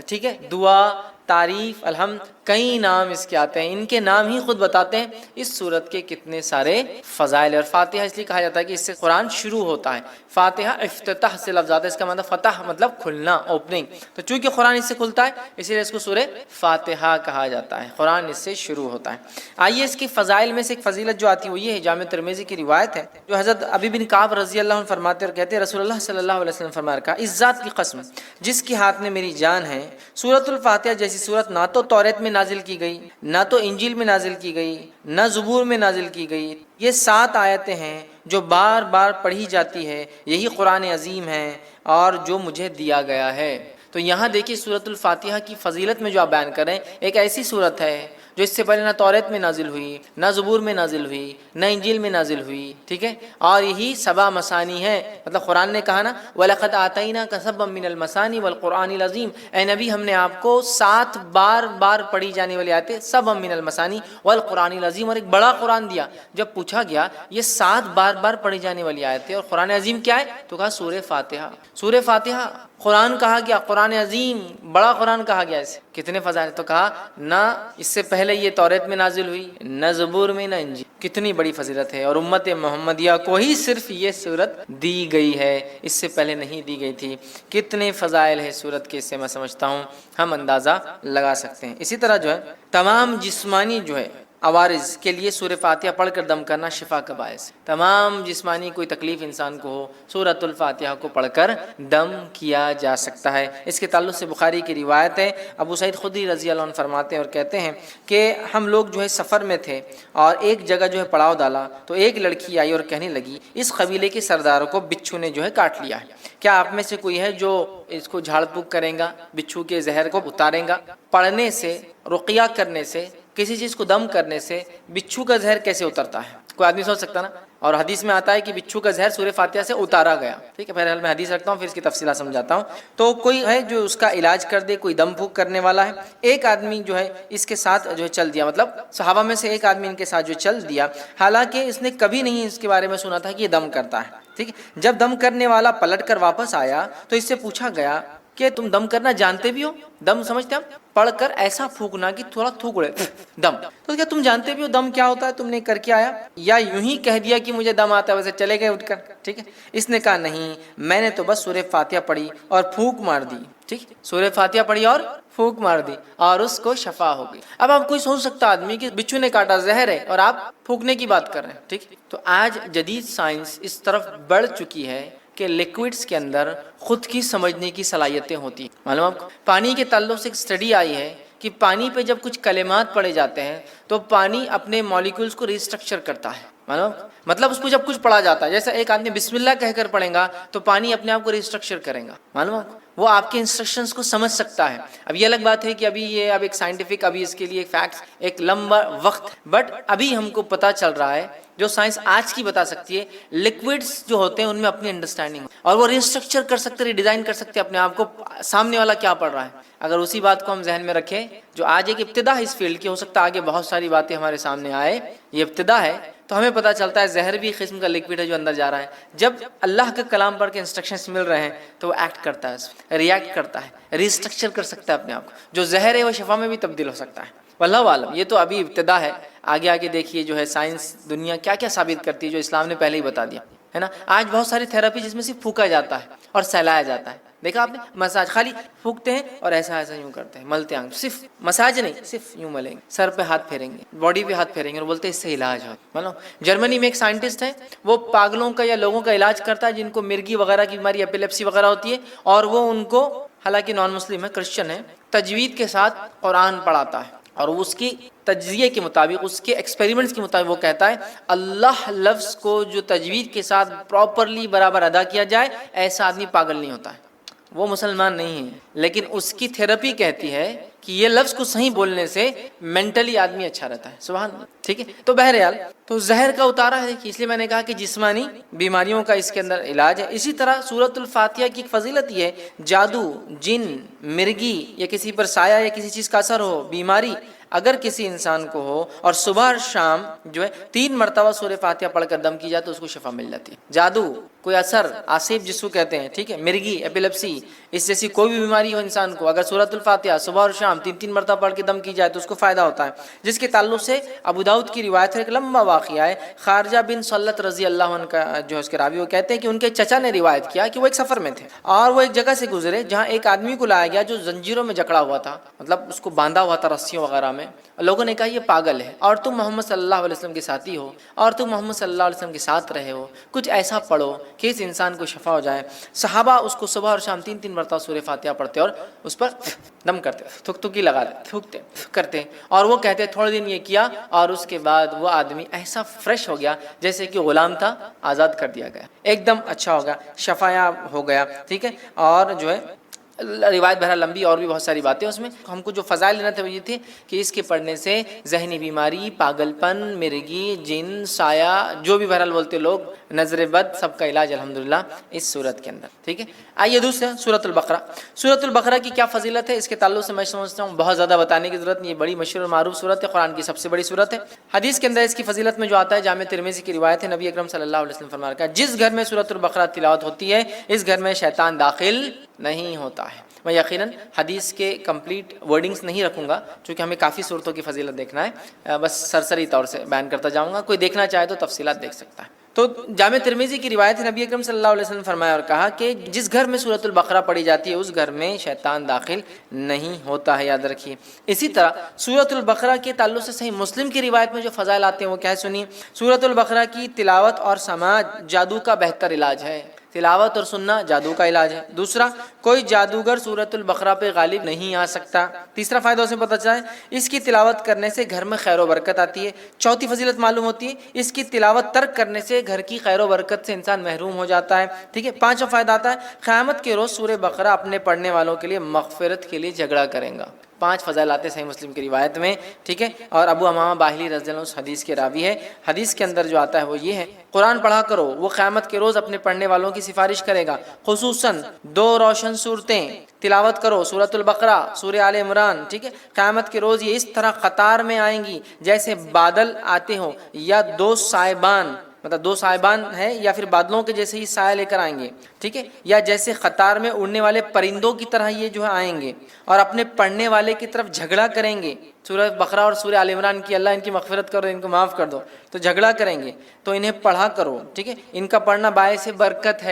ٹھیک ہے، دعا، تعریف، الحمد، کئی نام اس کے آتے ہیں. ان کے نام ہی خود بتاتے ہیں اس صورت کے کتنے سارے فضائل. اور فاتحہ اس لیے کہا جاتا ہے کہ اس سے قرآن شروع ہوتا ہے. فاتحہ افتتاح سے لفظ آتا ہے، اس کا مطلب فتح مطلب کھلنا، اوپننگ. تو چونکہ قرآن اس سے کھلتا ہے اسی لیے اس کو سورہ فاتحہ کہا جاتا ہے، قرآن اس سے شروع ہوتا ہے. آئیے اس کی فضائل میں سے ایک فضیلت جو آتی ہے وہ یہ ہے، جامع ترمذی کی روایت ہے جو حضرت ابی بن کعب رضی اللہ عنہ فرماتے اور کہتے ہیں رسول اللہ صلی اللہ علیہ وسلم فرمایا کہا، اس ذات کی قسم جس کے ہاتھ میں میری جان ہے، سورۃ الفاتحہ جیسی سورت نہ تو توریت میں نازل کی گئی، نہ تو انجیل میں نازل کی گئی، نہ زبور میں نازل کی گئی. یہ 7 آیتیں ہیں جو بار بار پڑھی جاتی ہے، یہی قرآن عظیم ہے اور جو مجھے دیا گیا ہے. تو یہاں دیکھیے سورۃ الفاتحہ کی فضیلت میں جو آپ بیان کریں، ایک ایسی سورت ہے جو اس سے پہلے نہ توریت میں نازل ہوئی، نہ زبور میں نازل ہوئی، نہ انجیل میں نازل ہوئی، ٹھیک ہے، اور یہی 7 مثانی ہے. مطلب قرآن نے کہا نا وَلَقَدْ آتَيْنَاكَ سَبْعًا مِّنَ الْمَثَانِي وَالْقُرْآنِ الْعَظِيمِ، اے نبی ہم نے آپ کو 7 بار بار پڑھی جانے والی آیتیں، سبعًا مِّنَ الْمَثَانِي وَالْقُرْآنِ الْعَظِيمِ، اور ایک بڑا قرآن دیا. جب پوچھا گیا یہ 7 بار بار پڑھی جانے والی آیتیں اور قرآن عظیم کیا ہے تو کہا سورہ فاتحہ. سورہ فاتحہ قرآن کہا گیا، قرآن عظیم بڑا قرآن کہا گیا. اسے کتنے فضائل، تو کہا نہ اس سے پہلے یہ توریت میں نازل ہوئی، نہ زبور میں، نہ انجیل. کتنی بڑی فضیلت ہے. اور امت محمدیہ کو ہی صرف یہ سورت دی گئی ہے، اس سے پہلے نہیں دی گئی تھی. کتنے فضائل ہے سورت کے، اس سے میں سمجھتا ہوں ہم اندازہ لگا سکتے ہیں. اسی طرح جو ہے تمام جسمانی جو ہے عوارض کے لیے سورہ فاتحہ پڑھ کر دم کرنا شفا کا باعث ہے. تمام جسمانی کوئی تکلیف انسان کو ہو، سورۃ الفاتحہ کو پڑھ کر دم کیا جا سکتا ہے. اس کے تعلق سے بخاری کی روایت ہے، ابو سعید خدری رضی اللہ عنہ فرماتے ہیں اور کہتے ہیں کہ ہم لوگ جو ہے سفر میں تھے اور ایک جگہ جو ہے پڑاؤ ڈالا تو ایک لڑکی آئی اور کہنے لگی اس قبیلے کے سرداروں کو بچھو نے جو ہے کاٹ لیا ہے، کیا آپ میں سے کوئی ہے جو اس کو جھاڑ پھونک کرے گا، بچھو کے زہر کو اتارے گا؟ پڑھنے سے، رقیہ کرنے سے، کسی چیز کو دم کرنے سے بچھو کا زہر کیسے اترتا ہے؟ کوئی آدمی سوچ سکتا نا. اور حدیث میں آتا ہے کہ بچھو کا زہر سورہ فاتحہ سے اتارا گیا. ٹھیک ہے، بہرحال میں حدیث رکھتا ہوں پھر اس کی تفصیلات سمجھاتا ہوں. تو کوئی ہے جو اس کا علاج کر دے، کوئی دم پھونک کرنے والا ہے. ایک آدمی جو ہے اس کے ساتھ جو ہے چل دیا، مطلب صحابہ میں سے ایک آدمی ان کے ساتھ جو چل دیا، حالانکہ اس نے کبھی نہیں اس کے بارے میں سنا تھا کہ یہ دم کرتا ہے. ٹھیک ہے، جب دم کرنے والا پلٹ کر واپس آیا تو اس سے پوچھا گیا کہ تم دم کرنا جانتے بھی ہو؟ دم سمجھتے ہیں؟ پڑھ کر ایسا پھونکنا کہ تھوڑا تھوک اڑے دم. تو کیا تم جانتے بھی ہو دم کیا ہوتا ہے؟ تم نے کر کے آیا یا یوں ہی کہہ دیا کہ مجھے دم آتا ہے ویسے چلے گئے اٹھ کر؟ ٹھیک ہے، اس نے کہا نہیں، میں نے تو بس سورہ فاتحہ پڑھی اور پھونک مار دی. ٹھیک، سورہ فاتحہ پڑھی اور پھونک مار دی اور اس کو شفا ہو گئی. اب آپ کوئی سوچ سکتا آدمی کہ بچھو نے کاٹا، زہر ہے، اور آپ پھونکنے کی بات کر رہے ہیں. ٹھیک، تو آج جدید سائنس اس طرف بڑھ چکی ہے کہ لیکوڈز کے اندر خود کی سمجھنے کی صلاحیتیں ہوتی ہیں. معلوم آپ کو پانی کے تعلق سے ایک اسٹڈی آئی ہے کہ پانی پہ جب کچھ کلمات پڑھے جاتے ہیں تو پانی اپنے مالیکولز کو ریسٹرکچر کرتا ہے. معلوم، مطلب اس کو جب کچھ پڑھا جاتا ہے، جیسے ایک آدمی بسم اللہ کہہ کر پڑھے گا تو پانی اپنے آپ کو ریسٹرکچر کرے گا. معلوم، وہ آپ کے انسٹرکشنز کو سمجھ سکتا ہے. اب یہ الگ بات ہے کہ ابھی یہ اب ایک سائنٹیفک، ابھی اس کے لیے فیکٹس ایک لمبا وقت، بٹ ابھی ہم کو پتہ چل رہا ہے جو سائنس آج کی بتا سکتی ہے، لکوڈز جو ہوتے ہیں ان میں اپنی انڈرسٹینڈنگ اور وہ ریسٹرکچر کر سکتے، ری ڈیزائن کر سکتے اپنے آپ کو، سامنے والا کیا پڑھ رہا ہے. اگر اسی بات کو ہم ذہن میں رکھیں، جو آج ایک ابتدا ہے اس فیلڈ کی، ہو سکتا ہے آگے بہت ساری باتیں ہمارے سامنے آئے، یہ ابتدا ہے، تو ہمیں پتہ چلتا ہے زہر بھی قسم کا لکوڈ ہے جو اندر جا رہا ہے. جب اللہ کا کلام پڑھ کے انسٹرکشنز مل رہے ہیں تو وہ ایکٹ کرتا ہے، ریئیکٹ کرتا ہے، ریسٹرکچر کر سکتا ہے اپنے آپ کو. جو زہر ہے وہ شفا میں بھی تبدیل ہو سکتا ہے. واللہ عالم، یہ تو ابھی ابتدا ہے. آگے آگے دیکھیے جو ہے سائنس دنیا کیا کیا ثابت کرتی ہے جو اسلام نے پہلے ہی بتا دیا ہے نا. آج بہت ساری تھراپی جس میں صرف پھونکا جاتا ہے اور سہلایا جاتا ہے. دیکھا آپ نے، مساج خالی پھونکتے ہیں اور ایسا ایسا یوں کرتے ہیں، ملتے ہیں، صرف مساج نہیں، صرف یوں ملیں گے، سر پہ ہاتھ پھیریں گے، باڈی پہ ہاتھ پھیریں گے اور بولتے ہیں اس سے علاج ہو. مطلب جرمنی میں ایک سائنٹسٹ ہے، وہ پاگلوں کا یا لوگوں کا علاج کرتا ہے جن کو مرگی وغیرہ کی بیماری، ایپیلیپسی وغیرہ ہوتی ہے، اور وہ ان کو، حالانکہ نان مسلم ہے، کرسچن ہے، تجوید کے ساتھ قرآن پڑھاتا ہے اور اس کی تجزیے کے مطابق، اس کے ایکسپیریمنٹس کے مطابق وہ کہتا ہے اللہ لفظ کو جو تجوید کے ساتھ پراپرلی برابر ادا کیا جائے ایسا آدمی پاگل نہیں ہوتا ہے. وہ مسلمان نہیں ہے لیکن اس کی تھراپی کہتی ہے کہ یہ لفظ کو صحیح بولنے سے مینٹلی آدمی اچھا رہتا ہے. سبحان اللہ. ٹھیک ہے، تو بہرحال تو زہر کا اتارا ہے، اس لیے میں نے کہا کہ جسمانی بیماریوں کا اس کے اندر علاج ہے. اسی طرح سورۃ الفاتحہ کی ایک فضیلت یہ ہے، جادو، جن، مرگی یا کسی پر سایہ یا کسی چیز کا اثر ہو، بیماری، اگر کسی انسان کو ہو اور صبح اور شام جو ہے 3 مرتبہ سورہ فاتحہ پڑھ کر دم کی جائے تو اس کو شفا مل جاتی ہے. جادو، کوئی اثر، آصف جس کو کہتے ہیں، ٹھیک ہے، مرگی، ایپیلیپسی، اس جیسی کوئی بھی بیماری ہو انسان کو، اگر سورۃ الفاتحہ صبح اور شام 3 مرتبہ پڑھ کے دم کی جائے تو اس کو فائدہ ہوتا ہے. جس کے تعلق سے ابو داؤد کی روایت ہے، ایک لمبا واقعہ ہے. خارجہ بن سلت رضی اللہ عنہ کا جو اس کے راوی وہ کہتے ہیں کہ ان کے چچا نے روایت کیا کہ وہ ایک سفر میں تھے اور وہ ایک جگہ سے گزرے جہاں ایک آدمی کو لایا گیا جو زنجیروں میں جکڑا ہوا تھا، مطلب اس کو باندھا ہوا تھا رسیوں وغیرہ میں. لوگوں نے کہا یہ پاگل ہے اور تم محمد صلی اللہ علیہ وسلم کے ساتھی ہو اور تم محمد صلی اللہ علیہ وسلم کے ساتھ رہے ہو، کچھ ایسا پڑھو کہ اس انسان کو شفا ہو جائے. صحابہ اس کو صبح اور شام 3 مرتبہ سورہ فاتحہ پڑھتے اور اس پر دم کرتے، تھوکی لگاتے، تھوکتے کرتے، اور وہ کہتے تھوڑے دن یہ کیا اور اس کے بعد وہ آدمی ایسا فریش ہو گیا جیسے کہ غلام تھا، آزاد کر دیا گیا، ایک دم اچھا ہو گیا، شفایاب ہو گیا. ٹھیک ہے، اور جو ہے روایت بہرحال لمبی اور بھی بہت ساری باتیں اس میں. ہم کو جو فضائل لینا تھے وہ یہ تھے کہ اس کے پڑھنے سے ذہنی بیماری، پاگل پن، مرگی، جن، سایہ، جو بھی بہرحال بولتے لوگ، نظر بد، سب کا علاج الحمدللہ اس صورت کے اندر. ٹھیک ہے، آئیے دوسرا سورۃ البقرہ. سورۃ البقرہ کی کیا فضیلت ہے اس کے تعلق سے میں سمجھتا ہوں بہت زیادہ بتانے کی ضرورت نہیں. یہ بڑی مشہور اور معروف صورت ہے، قرآن کی سب سے بڑی صورت ہے. حدیث کے اندر اس کی فضیلت میں جو آتا ہے، جامع ترمذی کی روایت ہے، نبی اکرم صلی اللہ علیہ وسلم فرمایا کہ جس گھر میں سورۃ البقرہ تلاوت ہوتی ہے اس گھر میں شیطان داخل نہیں ہوتا ہے. میں یقیناً حدیث کے کمپلیٹ ورڈنگز نہیں رکھوں گا چونکہ ہمیں کافی صورتوں کی فضیلت دیکھنا ہے، بس سرسری طور سے بیان کرتا جاؤں گا، کوئی دیکھنا چاہے تو تفصیلات دیکھ سکتا ہے. تو جامع ترمذی کی روایت ہے، نبی اکرم صلی اللہ علیہ وسلم فرمایا اور کہا کہ جس گھر میں سورۃ البقرہ پڑھی جاتی ہے اس گھر میں شیطان داخل نہیں ہوتا ہے، یاد رکھیے. اسی طرح سورۃ البقرہ کے تعلق سے صحیح مسلم کی روایت میں جو فضائل آتے ہیں وہ کیا ہے سنیے. سورۃ البقرہ کی تلاوت اور سماعت جادو کا بہتر علاج ہے. تلاوت اور سننا جادو کا علاج ہے. دوسرا، کوئی جادوگر سورۃ البقرہ پہ غالب نہیں آ سکتا. تیسرا فائدہ اسے پتہ چلا ہے اس کی تلاوت کرنے سے گھر میں خیر و برکت آتی ہے. چوتھی فضیلت معلوم ہوتی ہے اس کی تلاوت ترک کرنے سے گھر کی خیر و برکت سے انسان محروم ہو جاتا ہے. ٹھیک ہے، پانچواں فائدہ آتا ہے قیامت کے روز سورہ بقرہ اپنے پڑھنے والوں کے لیے مغفرت کے لیے جھگڑا کریں گا. 5 فضائل آتے ہیں صحیح مسلم کی روایت میں. ٹھیک ہے، اور ابو امامہ باہلی رضی اللہ عنہ اس حدیث کے راوی ہے. حدیث کے اندر جو آتا ہے وہ یہ ہے قرآن پڑھا کرو، وہ قیامت کے روز اپنے پڑھنے والوں کی سفارش کرے گا. خصوصاً 2 روشن صورتیں تلاوت کرو، سورۃ البقرہ، سورہ آل عمران. ٹھیک ہے، قیامت کے روز یہ اس طرح قطار میں آئیں گی جیسے بادل آتے ہوں، یا 2 سائبان، مطلب 2 سائبان ہے یا پھر بادلوں کے جیسے ہی سایہ لے کر آئیں گے. ٹھیک ہے، یا جیسے قطار میں اڑنے والے پرندوں کی طرح یہ جو ہے آئیں گے اور اپنے پڑھنے والے کی طرف جھگڑا کریں گے. سورہ بقرہ اور سورہ آل عمران کی اللہ ان کی مغفرت کرو، ان کو معاف کر دو، تو جھگڑا کریں گے تو انہیں پڑھا کرو. ٹھیک ہے، ان کا پڑھنا باعث برکت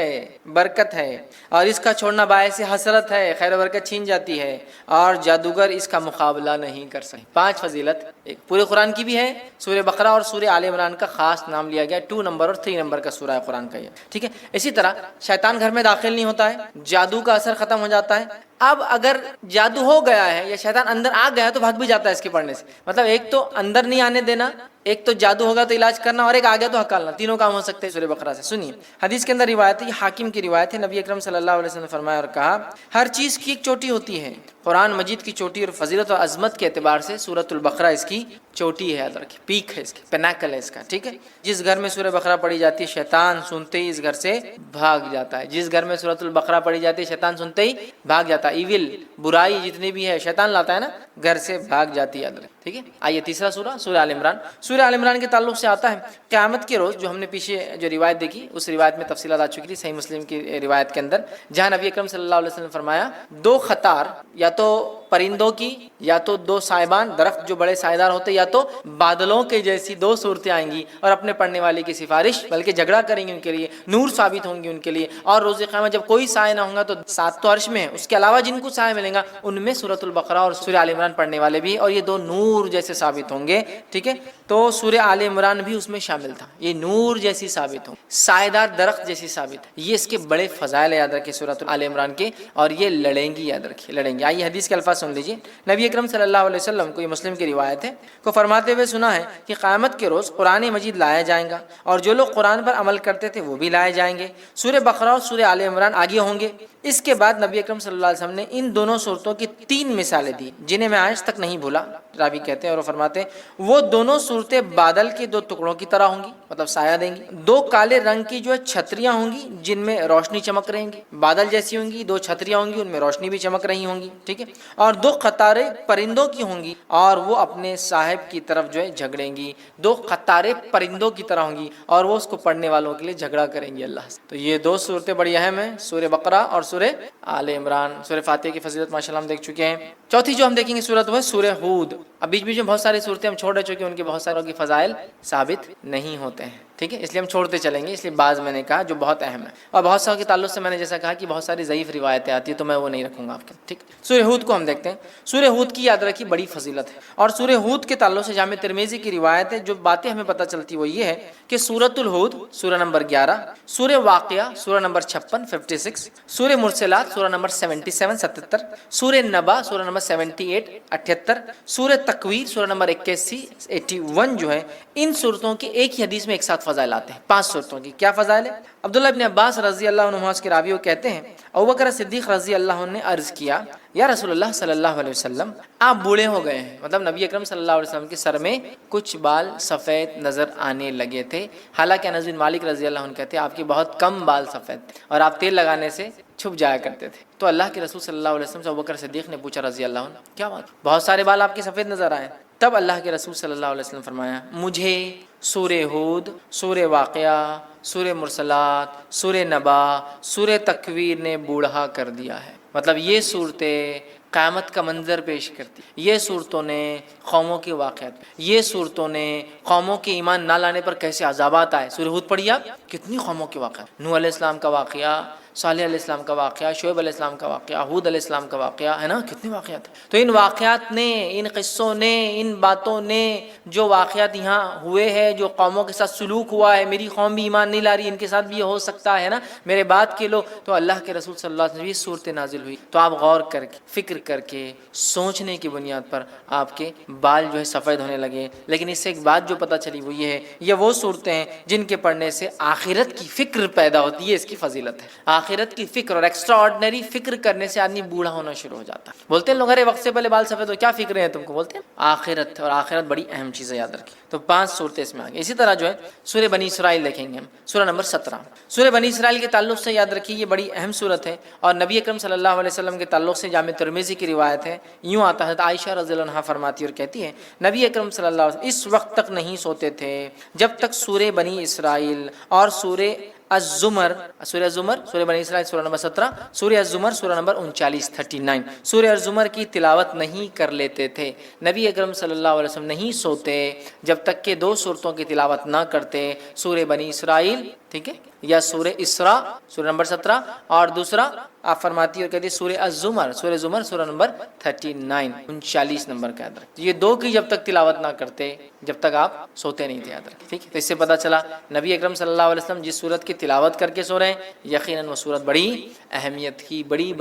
ہے اور اس کا چھوڑنا باعث حسرت ہے، خیر و برکت چھین جاتی ہے اور جادوگر اس کا مقابلہ نہیں کر سکتے. 5 فضیلت ایک پورے قرآن کی بھی ہے. سورہ بقرہ اور سورہ آل عمران کا خاص نام لیا گیا، 2 نمبر اور 3 نمبر کا سورہ ہے قرآن کا یہ. ٹھیک ہے، اسی طرح شیطان گھر میں داخل نہیں ہوتا ہے، جادو کا اثر ختم ہو جاتا ہے. اب اگر جادو ہو گیا ہے یا شیطان اندر آ گیا تو بھاگ بھی جاتا ہے اس کے پڑھنے سے. مطلب ایک تو اندر نہیں آنے دینا، ایک تو جادو ہوگا تو علاج کرنا، اور ایک آ گیا تو ہکالنا. تینوں کام ہو سکتے ہیں سورہ بقرہ سے. سنیے حدیث کے اندر روایت ہے، حاکم کی روایت ہے، نبی اکرم صلی اللہ علیہ وسلم نے فرمایا اور کہا ہر چیز کی ایک چوٹی ہوتی ہے. قرآن مجید کی چوٹی اور فضیلت اور عظمت کے اعتبار سے سورۃ البقرہ اس کی چوٹی ہے، یاد رکھیے، پیک ہے اس کی، پینیکل ہے اس کا. ٹھیک ہے، جس گھر میں سورہ بقرہ پڑھی جاتی ہے شیطان سنتے ہی اس گھر سے بھاگ جاتا ہے. جس گھر میں سورۃ البقرہ پڑھی جاتی ہے شیطان سنتے ہی بھاگ جاتا ہے. ایول، برائی جتنی بھی ہے شیطان لاتا ہے نا، گھر سے بھاگ جاتی ہے، یاد رکھیں. ٹھیک ہے، آئیے تیسرا سورہ، سورہ آل عمران. سورہ آل عمران کے تعلق سے آتا ہے قیامت کے روز، جو ہم نے پیچھے جو روایت دیکھی اس روایت میں تفصیلات آ چکی تھی صحیح مسلم کی روایت کے اندر، جہاں نبی اکرم صلی اللہ علیہ وسلم نے فرمایا 2 قطار، یا تو پرندوں کی، یا تو 2 سائبان، درخت جو بڑے سائیدار ہوتے، یا تو بادلوں کے جیسی 2 صورتیں آئیں گی اور اپنے پڑھنے والے کی سفارش، بلکہ جھگڑا کریں گی ان کے لیے، نور ثابت ہوں گی ان کے لیے. اور روز قیامت جب کوئی سایہ نہ ہوگا تو 7 تو عرش میں ہے، اس کے علاوہ جن کو سایہ ملیں گا ان میں سورۃ البقرہ اور سورہ آل عمران پڑھنے والے بھی، اور یہ 2 نور جیسے ثابت ہوں گے. ٹھیک ہے، تو سورہ آل عمران بھی اس میں شامل تھا، یہ نور جیسی ثابت ہوں، سایہ دار درخت جیسی ثابت ہے. یہ اس کے بڑے فضائل یاد رکھیں سورۃ آل عمران کے، اور یہ لڑیں گی، یاد رکھیے لڑیں گی. آئیے حدیث کے الفاظ سن لیجیے. نبی اکرم صلی اللہ علیہ وسلم کو، یہ مسلم کی روایت ہے، کو فرماتے ہوئے سنا ہے کہ قیامت کے روز قرآن مجید لایا جائے گا اور جو لوگ قرآن پر عمل کرتے تھے وہ بھی لائے جائیں گے. سورہ بقرہ اور سورہ آل عمران آگے ہوں گے. اس کے بعد نبی اکرم صلی اللہ علیہ وسلم نے ان دونوں صورتوں کی 3 مثالیں دی جنہیں میں آج تک نہیں بھولا. راوی کہتے ہیں اور فرماتے ہیں وہ دونوں صورتیں بادل کے 2 ٹکڑوں کی طرح ہوں گی، مطلب سایہ دیں گی. 2 کالے رنگ کی جو ہے چھتریاں ہوں گی جن میں روشنی چمک رہیں گی، بادل جیسی ہوں گی. 2 چھتریاں ہوں گی ان میں روشنی بھی چمک رہی ہوں گی. ٹھیک ہے، اور دو قطاریں پرندوں کی ہوں گی اور وہ اپنے صاحب کی طرف جو ہے جھگڑیں گی. دو قطاریں پرندوں کی طرح ہوں گی اور وہ اس کو پڑھنے والوں کے لیے جھگڑا کریں گی اللہ سے. تو یہ دو صورتیں بڑی اہم ہیں، سورہ بقرہ اور سورہ آل عمران. سورہ فاتحہ کی فضیلت ماشاءاللہ ہم دیکھ چکے ہیں. چوتھی جو ہم دیکھیں گے صورت وہ ہے سورہ ہود. اب بیچ میں بہت ساری صورتیں ہم چھوڑ رہے چونکہ ان کے بہت ساروں کی فضائل ثابت نہیں ہوتے ہیں، ٹھیک ہے، اس لیے ہم چھوڑتے چلیں گے. اس لیے بعض میں نے کہا جو بہت اہم ہے، اور بہت ساروں کے تعلق سے میں نے جیسا کہا کہ بہت ساری ضعیف روایتیں آتی ہیں تو میں وہ نہیں رکھوں گا آپ کے. ٹھیک، سورہ ہود کو ہم دیکھتے ہیں. سورہ ہود کی یاد رکھی بڑی فضیلت ہے، اور سورہ ہود کے تعلق سے جامع ترمذی کی روایت ہے. جو باتیں ہمیں پتہ چلتی وہ یہ ہے کہ سورۃ الہود سورہ نمبر 11، سورہ واقعہ سورہ نمبر 56 56، سورہ مرسلات سورہ نمبر 77 77، سورہ نبا سورہ نمبر 78 78، سورہ تکویر سورہ نمبر 81 81 جو ہے، ان صورتوں کے ایک ہی حدیث میں ایک ساتھ فضائل آتے ہیں. 5 صورتوں کی کیا فضائل ہے؟ عبداللہ ابن عباس رضی اللہ عنہما کے راوی کہتے ہیں ابوبکر صدیق رضی اللہ عنہ نے عرض کیا یا رسول اللہ صلی اللہ علیہ وسلم، آپ بوڑھے ہو گئے ہیں. مطلب نبی اکرم صلی اللہ علیہ وسلم کے سر میں کچھ بال سفید نظر آنے لگے تھے. حالانکہ انس بن مالک رضی اللہ عنہ کہتے ہیں آپ کے بہت کم بال سفید تھے اور آپ تیل لگانے سے چھپ جایا کرتے تھے. تو اللہ کے رسول صلی اللہ علیہ وسلم سے ابوبکر صدیق نے پوچھا رضی اللہ عنہ، کیا بات، بہت سارے بال آپ کے سفید نظر آئے؟ تب اللہ کے رسول صلی اللہ علیہ وسلم فرمایا، مجھے سورہ ہود، سورہ واقعہ، سورہ مرسلات، سورہ نبا، سورہ تکویر نے بوڑھا کر دیا ہے. مطلب یہ صورتیں قیامت کا منظر پیش کرتی، یہ صورتوں نے قوموں کے واقعات، یہ صورتوں نے قوموں کے ایمان نہ لانے پر کیسے عذابات آئے. سورہ ہود پڑھیے آپ، کتنی قوموں کے واقعات، نوح علیہ السلام کا واقعہ، صالح علیہ السلام کا واقعہ، شعیب علیہ السلام کا واقعہ، ہود علیہ السلام کا واقعہ ہے نا، کتنے واقعات ہیں. تو ان واقعات نے، ان قصوں نے، ان باتوں نے، جو واقعات یہاں ہوئے ہیں، جو قوموں کے ساتھ سلوک ہوا ہے، میری قوم بھی ایمان نہیں لا رہی، ان کے ساتھ بھی یہ ہو سکتا ہے نا، میرے بات کے لو. تو اللہ کے رسول صلی اللہ علیہ وسلم یہ صورتیں نازل ہوئی تو آپ غور کر کے، فکر کر کے، سوچنے کی بنیاد پر آپ کے بال جو ہے سفید ہونے لگے. لیکن اس سے ایک بات جو پتہ چلی وہ یہ ہے، یہ وہ صورتیں ہیں جن کے پڑھنے سے آخرت کی فکر پیدا ہوتی ہے. اس کی فضیلت ہے آخرت کی فکر، اور ایکسٹرا آرڈنری فکر کرنے سے آدمی بوڑھا ہونا شروع ہو جاتا ہے. بولتے ہیں لوگ ارے وقت سے پہلے بال سفید ہو، کیا فکریں ہیں تم کو؟ بولتے ہیں آخرت، اور آخرت بڑی اہم چیز ہے، یاد رکھیں. تو 5 صورتیں اس میں آ گئی. اسی طرح جو ہے سورہ بنی اسرائیل دیکھیں گے ہم، سورہ نمبر 17. سورہ بنی اسرائیل کے تعلق سے یاد رکھیے یہ بڑی اہم صورت ہے، اور نبی اکرم صلی اللہ علیہ وسلم کے تعلق سے جامع ترمذی کی روایت ہے. یوں آتا ہے، عائشہ رضی اللہ عنہا فرماتی اور کہتی ہے نبی اکرم صلی اللہ علیہ وسلم اس وقت تک نہیں سوتے تھے جب تک سورہ بنی اسرائیل اور سورہ الزمر، سورہ الزمر، سورہ بنی اسرائیل سورہ نمبر 17، سورہ الزمر سورہ نمبر 39 39، سورہ الزمر کی تلاوت نہیں کر لیتے تھے. نبی اکرم صلی اللہ علیہ وسلم نہیں سوتے جب تک کہ 2 صورتوں کی تلاوت نہ کرتے، سورہ بنی اسرائیل، ٹھیک ہے، یا سورہ اسراء سورہ نمبر 17، اور دوسرا آپ فرماتی اور کہتی سورہ الزمر، سورہ زمر سورہ نمبر 39 39 نمبر کا یاد رکھیں. یہ 2 کی جب تک تلاوت نہ کرتے جب تک آپ سوتے نہیں تھے، یاد رکھیں. ٹھیک ہے، تو اس سے پتہ چلا نبی اکرم صلی اللہ علیہ وسلم جس صورت کی تلاوت کر کے سو رہے ہیں یقیناً وہ صورت بڑی اہمیت کی، بڑی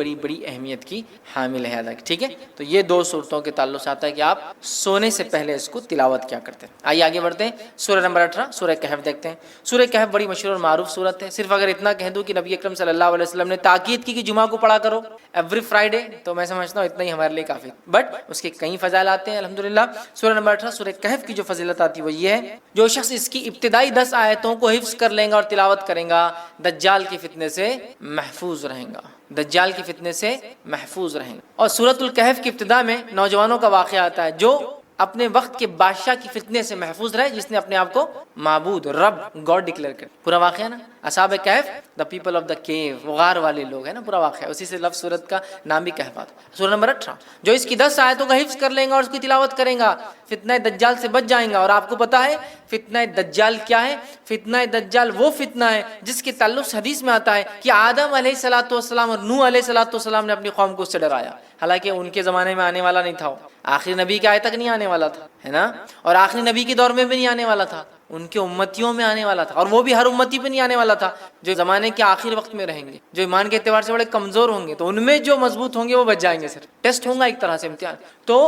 اہمیت کی حامل ہے، یاد رکھیں. ٹھیک ہے، تو یہ 2 صورتوں کے تعلق سے آتا ہے کہ آپ سونے سے پہلے اس کو تلاوت کیا کرتے ہیں. آئیے آگے بڑھتے ہیں. سورہ نمبر 18 سورہ کہف دیکھتے ہیں. سورہ کہف بڑی مشہور اور معروف صورت ہے. صرف اگر اتنا کہہ دوں کہ نبی اکرم صلی اللہ علیہ وسلم نے تاکید کی کہ جمعہ کو پڑھا کرو ایوری فرائیڈے، تو میں سمجھتا ہوں اتنا ہی ہمارے لیے کافی. بٹ اس کے کئی فضائل آتے ہیں الحمدللہ. سورہ نمبر 18 سورہ کہف کی جو فضیلت آتی ہے وہ یہ ہے، جو شخص اس کی ابتدائی 10 آیتوں کو حفظ کر لیں گا اور تلاوت کریں گا دجال کے فتنے سے محفوظ رہیں گا، دجال کے فتنے سے محفوظ رہیں گا. اور سورۃ الکہف کی ابتدا میں نوجوانوں کا واقعہ آتا ہے جو اپنے وقت کے بادشاہ کی فتنے سے محفوظ رہے جس نے اپنے آپ کو معبود، رب، گاڈ ڈکلیئر کر. پورا واقعہ نا اصحاب کہف، دا پیپل آف دا کیو، غار والے لوگ ہیں نا، پورا واقعہ اسی سے لفظ سورت کا نام بھی کہف آتا. سورہ نمبر 18 جو اس کی 10 آیتوں کا حفظ کر لیں گا اور اس کی تلاوت کریں گا فتنہ دجال سے بچ جائیں گا. اور آپ کو پتا ہے فتنہ دجال کیا ہے؟ فتنہ دجال وہ فتنہ ہے جس کے تعلق سے حدیث میں آتا ہے کہ آدم علیہ الصلوۃ والسلام اور نوح علیہ الصلوۃ والسلام نے اپنی قوم کو اس سے ڈرایا. حالانکہ ان کے زمانے میں آنے والا نہیں تھا، آخری نبی کے آئے تک نہیں آنے والا تھا، ہے نا، اور آخری نبی کے دور میں بھی نہیں آنے والا تھا، ان کے امتیوں میں آنے والا تھا. اور وہ بھی ہر امتی پہ نہیں آنے والا تھا، جو زمانے کے آخر وقت میں رہیں گے، جو ایمان کے اعتبار سے بڑے کمزور ہوں گے، تو ان میں جو مضبوط ہوں گے وہ بچ جائیں گے. صرف ٹیسٹ ہوگا ایک طرح سے، امتحان. تو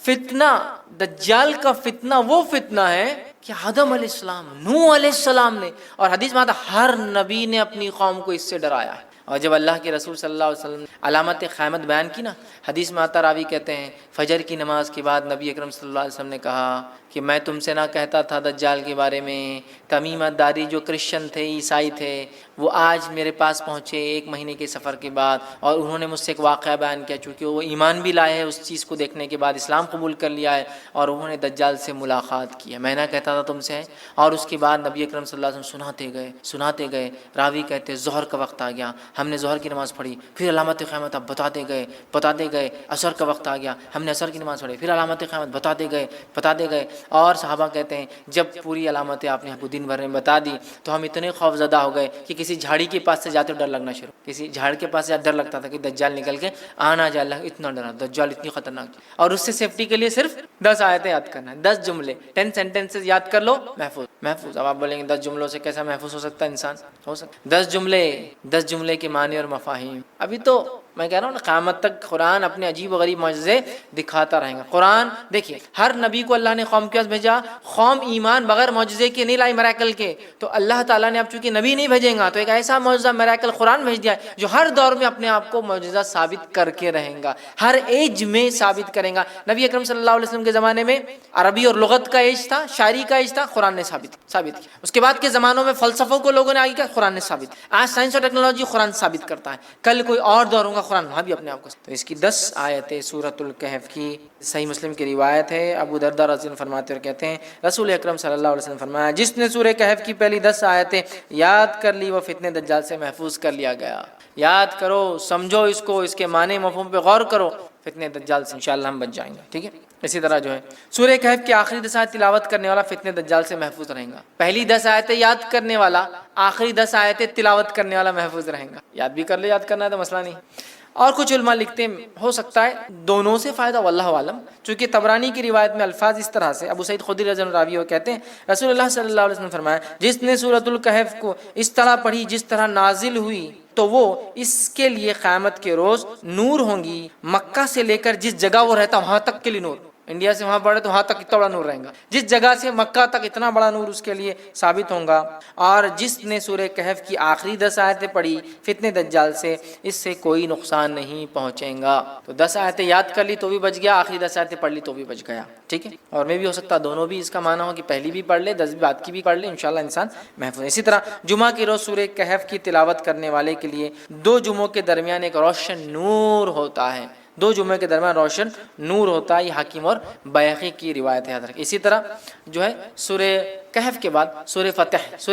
فتنہ دجال کا فتنہ وہ فتنہ ہے کہ آدم علیہ السلام، نوح علیہ السلام نے، اور حدیث میں آتا ہر نبی نے اپنی قوم کو اس سے ڈرایا ہے. اور جب اللہ کے رسول صلی اللہ علیہ وسلم نے علامت قیامت بیان کی نا، حدیث میں آتا راوی کہتے ہیں فجر کی نماز کے بعد نبی اکرم صلی اللہ علیہ وسلم نے کہا کہ میں تم سے نہ کہتا تھا دجال کے بارے میں، تمیمہ داری جو کرسچن تھے، عیسائی تھے، وہ آج میرے پاس پہنچے 1 مہینے کے سفر کے بعد، اور انہوں نے مجھ سے ایک واقعہ بیان کیا، چونکہ وہ ایمان بھی لائے ہیں اس چیز کو دیکھنے کے بعد، اسلام قبول کر لیا ہے، اور انہوں نے دجال سے ملاقات کی ہے، میں نہ کہتا تھا تم سے۔ اور اس کے بعد نبی اکرم صلی اللہ علیہ وسلم سناتے گئے، راوی کہتے ظہر کا وقت آ گیا، ہم نے ظہر کی نماز پڑھی، پھر علامت قیامت اب بتاتے گئے، عصر کا وقت آ گیا، ہم نے عصر کی نماز پڑھی، پھر علامت قیامت بتاتے گئے، اور صحابہ کہتے ہیں جب پوری علامتیں آپ نے دن بھر میں بتا دی تو ہم اتنے خوف زدہ ہو گئے کہ کسی جھاڑی کے پاس سے جاتے ڈر لگنا شروع، کسی جھاڑ کے پاس سے ڈر لگتا تھا کہ دجال نکل کے آنا جائے، اللہ اتنا ڈرا، دجال اتنی خطرناک، اور اس سے سیفٹی کے لیے صرف 10 آیتیں یاد کرنا ہے، 10 جملے، 10 سینٹنسز یاد کر لو، محفوظ۔ اب آپ بولیں گے 10 جملوں سے کیسا محفوظ ہو سکتا ہے انسان؟ ہو سکتا 10 جملے کے معنی اور مفاہیم۔ ابھی تو میں کہہ رہا ہوں نا، قیامت تک قرآن اپنے عجیب و غریب معجزے دکھاتا رہے گا۔ قرآن دیکھیے، ہر نبی کو اللہ نے قوم کے پاس بھیجا، قوم ایمان بغیر معجزے کے نہیں لائی، میریکل کے، تو اللہ تعالیٰ نے اب چونکہ نبی نہیں بھیجیں گا تو ایک ایسا معجزہ میریکل قرآن بھیج دیا ہے جو ہر دور میں اپنے آپ کو معجزہ ثابت کر کے رہیں گا، ہر ایج میں ثابت کریں گا۔ نبی اکرم صلی اللہ علیہ وسلم کے زمانے میں عربی اور لغت کا ایج تھا، شاعری کا ایج تھا، قرآن نے ثابت کیا۔ اس کے بعد کے زمانوں میں فلسفوں کو لوگوں نے آگے کیا، قرآن نے ثابت۔ آج سائنس اور ٹیکنالوجی قرآن ثابت کرتا ہے، کل کوئی اور دور ہوگا قرآن وہاں بھی اپنے آپ کو۔ تو اس کی 10 آیتیں سورۃ الکہف کی، صحیح مسلم کی روایت ہے، ابو درداء رضی اللہ عنہ فرماتے اور کہتے ہیں رسول اکرم صلی اللہ علیہ وسلم فرمایا، جس نے سورہ کہف کی پہلی 10 آیتیں یاد کر لی وہ فتنے دجال سے محفوظ کر لیا گیا۔ یاد کرو، سمجھو اس کو، اس کے معنی مفہوم پہ غور کرو، فتنے دجال سے انشاءاللہ ہم بچ جائیں گے، ٹھیک ہے۔ اسی طرح جو ہے سورہ کہف کی آخری 10 آیت تلاوت کرنے والا فتنے دجال سے محفوظ رہے گا۔ پہلی 10 آیتیں یاد کرنے والا، آخری 10 آیتیں تلاوت کرنے والا محفوظ رہے گا۔ یاد بھی کر لے، یاد کرنا ہے تو مسئلہ نہیں۔ اور کچھ علماء لکھتے ہیں ہو سکتا ہے دونوں سے فائدہ، واللہ عالم، چونکہ طبرانی کی روایت میں الفاظ اس طرح سے، ابو سعید خدری رضی اللہ عنہ راوی وہ کہتے ہیں رسول اللہ صلی اللہ علیہ وسلم فرمایا، جس نے سورۃ الکہف کو اس طرح پڑھی جس طرح نازل ہوئی تو وہ اس کے لیے قیامت کے روز نور ہوں گی، مکہ سے لے کر جس جگہ وہ رہتا وہاں تک کے لیے نور، انڈیا سے وہاں پڑھے تو وہاں تک اتنا بڑا نور رہے گا، جس جگہ سے مکہ تک اتنا بڑا نور اس کے لیے ثابت ہوگا۔ اور جس نے سورہ کہف کی آخری 10 آیتیں پڑھی فتنے دجال سے، اس سے کوئی نقصان نہیں پہنچے گا۔ تو 10 آیتیں یاد کر لی تو بھی بچ گیا، آخری 10 آیتیں پڑھ لی تو بھی بچ گیا، ٹھیک ہے۔ اور میں بھی ہو سکتا دونوں بھی اس کا معنی ہو کہ پہلی بھی پڑھ لے، 10 بعد کی بھی پڑھ لے، انشاءاللہ انسان محفوظ ہے۔ اسی طرح جمعہ کی روز سورہ کہف کی تلاوت کرنے والے کے لیے 2 جمعوں کے درمیان ایک روشن نور ہوتا ہے، 2 جمعے کے درمیان روشن نور ہوتا ہے، یہ حاکم اور بیہقی کی روایت ہے، یاد رکھیں۔ اسی طرح جو ہے سورہ کہف کے بعد سورہ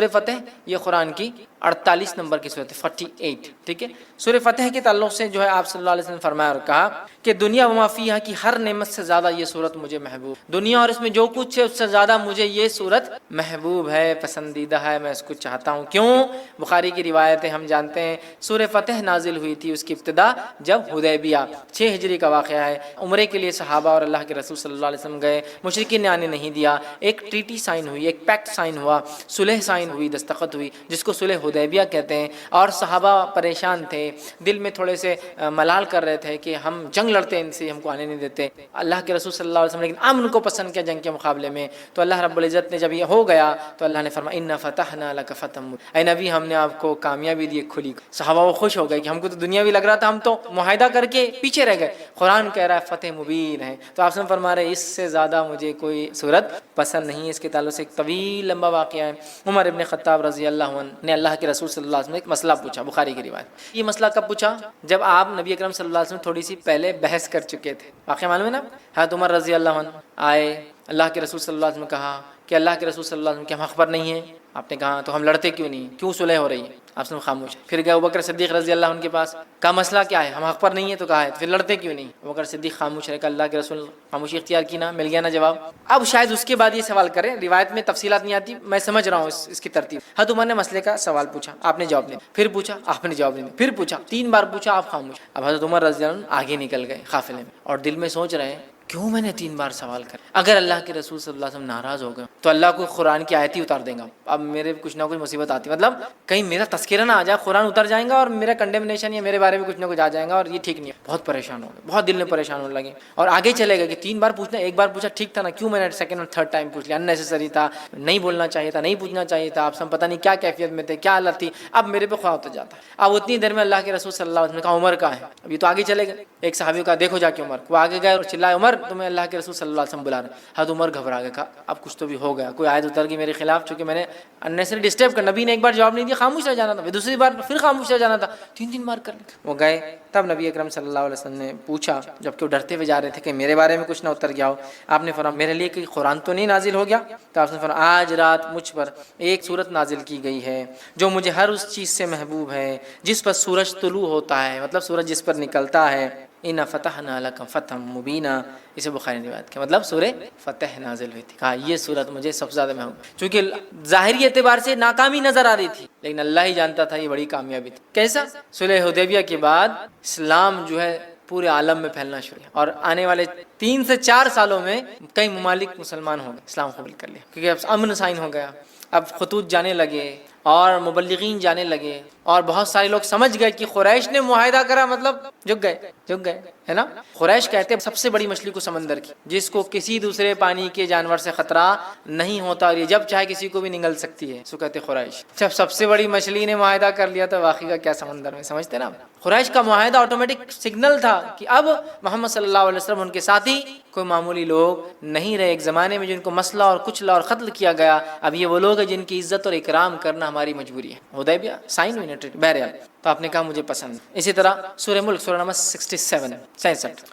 فتح یہ قرآن کی 48 نمبر کی سورت ہے، 48، ٹھیک ہے۔ سورہ فتح کے تعلق سے جو ہے آپ صلی اللہ علیہ وسلم نے فرمایا اور کہا کہ دنیا و ما فیہا کی ہر نعمت سے زیادہ یہ سورت مجھے محبوب، دنیا اور اس میں جو کچھ ہے اس سے زیادہ مجھے یہ سورت محبوب ہے، پسندیدہ ہے، میں اس کو چاہتا ہوں۔ کیوں؟ بخاری کی روایت ہے، ہم جانتے ہیں سورہ فتح نازل ہوئی تھی، اس کی ابتدا جب حدیبیہ 6 ہجری کا واقعہ ہے، عمرے کے لیے صحابہ اور اللہ کے رسول صلی اللہ علیہ وسلم گئے، مشرکین نے آنے نہیں دیا، ایک ٹریٹی سائن ہوئی، ایک پیکٹ سائن ہوا، صلح سائن ہوئی، دستخط ہوئی، جس کو صلح حدیبیہ کہتے ہیں، اور صحابہ پریشان تھے، دل میں تھوڑے سے ملال کر رہے تھے کہ ہم جنگ لڑتے ہیں ان سے، ہم کو آنے نہیں دیتے، اللہ کے رسول صلی اللہ علیہ وسلم لیکن امن کو پسند کیا جنگ کے مقابلے میں، تو اللہ رب العزت نے جب یہ ہو گیا تو اللہ نے فرمایا انا فتحنا لک فتحا مبینا، اے نبی ہم نے آپ کو کامیابی دی کھلی۔ صحابہ وہ خوش ہو گئے کہ ہم کو تو دنیاوی لگ رہا تھا، ہم تو معاہدہ کر کے پیچھے رہ گئے، قرآن کہہ رہا ہے فتح مبین ہے، تو آپ سے فرما رہے اس سے زیادہ مجھے کوئی صورت پسند نہیں ہے۔ اس کے تعلق سے ایک طویل لمبا واقعہ ہے، عمر ابن خطاب رضی اللہ عنہ نے اللہ کے رسول صلی اللہ علیہ وسلم ایک مسئلہ پوچھا، بخاری کی روایت۔ یہ مسئلہ کب پوچھا؟ جب آپ نبی اکرم صلی اللہ علیہ وسلم تھوڑی سی پہلے بحث کر چکے تھے، واقعہ معلوم ہے نا؟ حضرت عمر رضی اللہ عنہ آئے، اللہ کے رسول صلی اللہ علیہ وسلم نے کہا کہ اللہ کے رسول صلی اللہ علیہ وسلم کیا ہم حق پر نہیں ہیں؟ آپ نے کہا تو ہم لڑتے کیوں نہیں، کیوں صلح ہو رہی ہے؟ آپ نے خاموش۔ پھر گئے ابوبکر صدیق رضی اللہ عنہ کے پاس، کا مسئلہ کیا ہے، ہم حق پر نہیں ہیں، تو کہا ہے پھر لڑتے کیوں نہیں؟ ابوبکر صدیق خاموش رہے، کہ اللہ کے رسول خاموشی اختیار کی نا، مل گیا نا جواب۔ اب شاید اس کے بعد یہ سوال کریں، روایت میں تفصیلات نہیں آتی، میں سمجھ رہا ہوں اس کی ترتیب۔ حضرت عمر نے مسئلے کا سوال پوچھا، آپ نے جواب نہیں، پھر پوچھا آپ نے جواب نہیں، پھر پوچھا، 3 بار پوچھا، آپ خاموش۔ اب حضرت عمر رضی اللہ عنہ آگے نکل گئے قافلے میں، اور دل میں سوچ رہے ہیں کیوں میں نے 3 بار سوال کر، اگر اللہ کے رسول صلی اللہ علیہ وسلم ناراض ہو گئے تو اللہ کو قرآن کی آیت ہی اتار دیں گا، اب میرے کچھ نہ کچھ مصیبت آتی، مطلب کہیں میرا تذکرہ نہ آ جائے، قرآن اتر جائیں گا اور میرا کنڈیمنیشن یا میرے بارے میں کچھ نہ کچھ آ جائے گا، اور یہ ٹھیک نہیں ہے۔ بہت پریشان ہو گئے، بہت دل میں پریشان ہونے لگے، اور آگے چلے گئے کہ 3 بار پوچھنا، 1 بار پوچھا ٹھیک تھا نا، کیوں میں نے سیکنڈ اور تھرڈ ٹائم پوچھ لیا، اننیسیسری تھا، نہیں بولنا چاہیے تھا، نہیں پوچھنا چاہیے تھا، آپ سب پتہ نہیں کیا کیفیت میں تھے، کیا حالت تھی، اب میرے پہ خواہ ہوتا جاتا ہے۔ اب اتنی دیر میں اللہ کے رسول صلی اللہ علیہ وسلم نے کہا عمر کا ہے، اب یہ تو آگے چلے گئے، ایک صحابی کا دیکھو جا کے عمر، وہ آگے گئے اور چلائے عمر تمہیں اللہ کے رسول صلی اللہ علیہ وسلم بلا رہے ہیں۔ حضرت عمر گھبرا گئے، کہا اب کچھ تو بھی ہو گیا، کوئی آیت اتر گئی میرے خلاف، چونکہ میں نے انیسری ڈسٹرب کر، نبی نے ایک بار جواب نہیں دیا، خاموش رہ جانا تھا، دوسری بار پھر خاموش رہ جانا تھا، 3 بار کر لیا۔ وہ گئے، تب نبی اکرم صلی اللہ علیہ وسلم نے پوچھا، جبکہ وہ ڈرتے ہوئے جا رہے تھے کہ میرے بارے میں کچھ نہ اتر گیا ہو، آپ نے فرمایا میرے لیے کوئی قرآن تو نہیں نازل ہو گیا؟ تو آپ نے فرمایا آج رات مجھ پر ایک صورت نازل کی گئی ہے جو مجھے ہر اس چیز سے محبوب ہے جس پر سورج طلوع ہوتا ہے، مطلب سورج جس پر نکلتا ہے۔ اِنَّا فَتَحْنَا لَكَ فَتْحًا مُبِينًا، اسے بخاری نے روایت کیا، مطلب سورہ فتح نازل ہوئی تھی۔ کہا یہ صورت مجھے سب سے زیادہ محبوب، چونکہ ظاہری اعتبار سے ناکامی نظر آ رہی تھی، لیکن اللہ ہی جانتا تھا یہ بڑی کامیابی تھی۔ کیسا؟ صلح حدیبیہ کے بعد اسلام جو ہے پورے عالم میں پھیلنا شروع ہوا، اور آنے والے 3 سے 4 سالوں میں کئی ممالک مسلمان ہو گئے، اسلام قبول کر لیا، کیونکہ اب امن سائن ہو گیا، اب خطوط جانے لگے اور مبلغین جانے لگے، اور بہت سارے لوگ سمجھ گئے کہ قریش نے معاہدہ کرا مطلب جھک گئے ہے نا۔ قریش کہتے ہیں سب سے بڑی مچھلی کو سمندر کی، جس کو کسی دوسرے پانی کے جانور سے خطرہ نہیں ہوتا، اور یہ جب چاہے کسی کو بھی نگل سکتی ہے، سو کہتے قریش۔ جب سب سے بڑی مچھلی نے معاہدہ کر لیا تو باقی کا کیا سمندر میں، سمجھتے نا۔ قریش کا معاہدہ آٹومیٹک سگنل تھا کہ اب محمد صلی اللہ علیہ وسلم ان کے ساتھی کوئی معمولی لوگ نہیں رہے۔ ایک زمانے میں جن کو مسئلہ اور کچلا اور قتل کیا گیا، اب یہ وہ لوگ ہیں جن کی عزت اور اکرام کرنا ہماری مجبوری ہے۔ حدیبیہ سائن ہوئی نا ٹریٹی، بہرحال تو آپ نے کہا مجھے پسند۔ اسی طرح سورہ ملک، سورہ نمبر 67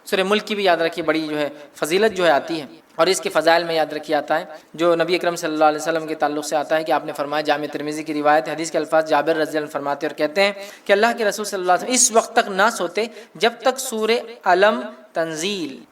سورہ ملک کی بھی یاد رکھیے، بڑی جو ہے فضیلت جو ہے آتی ہے، اور اس کے فضائل میں یاد رکھی آتا ہے جو نبی اکرم صلی اللہ علیہ وسلم کے تعلق سے آتا ہے کہ آپ نے فرمایا، جامع ترمذی کی روایت، حدیث کے الفاظ جابر رضی اللہ عنہ فرماتے اور کہتے ہیں کہ اللہ کے رسول صلی اللہ علیہ وسلم اس وقت تک نہ سوتے جب تک سورہ علم تنزیل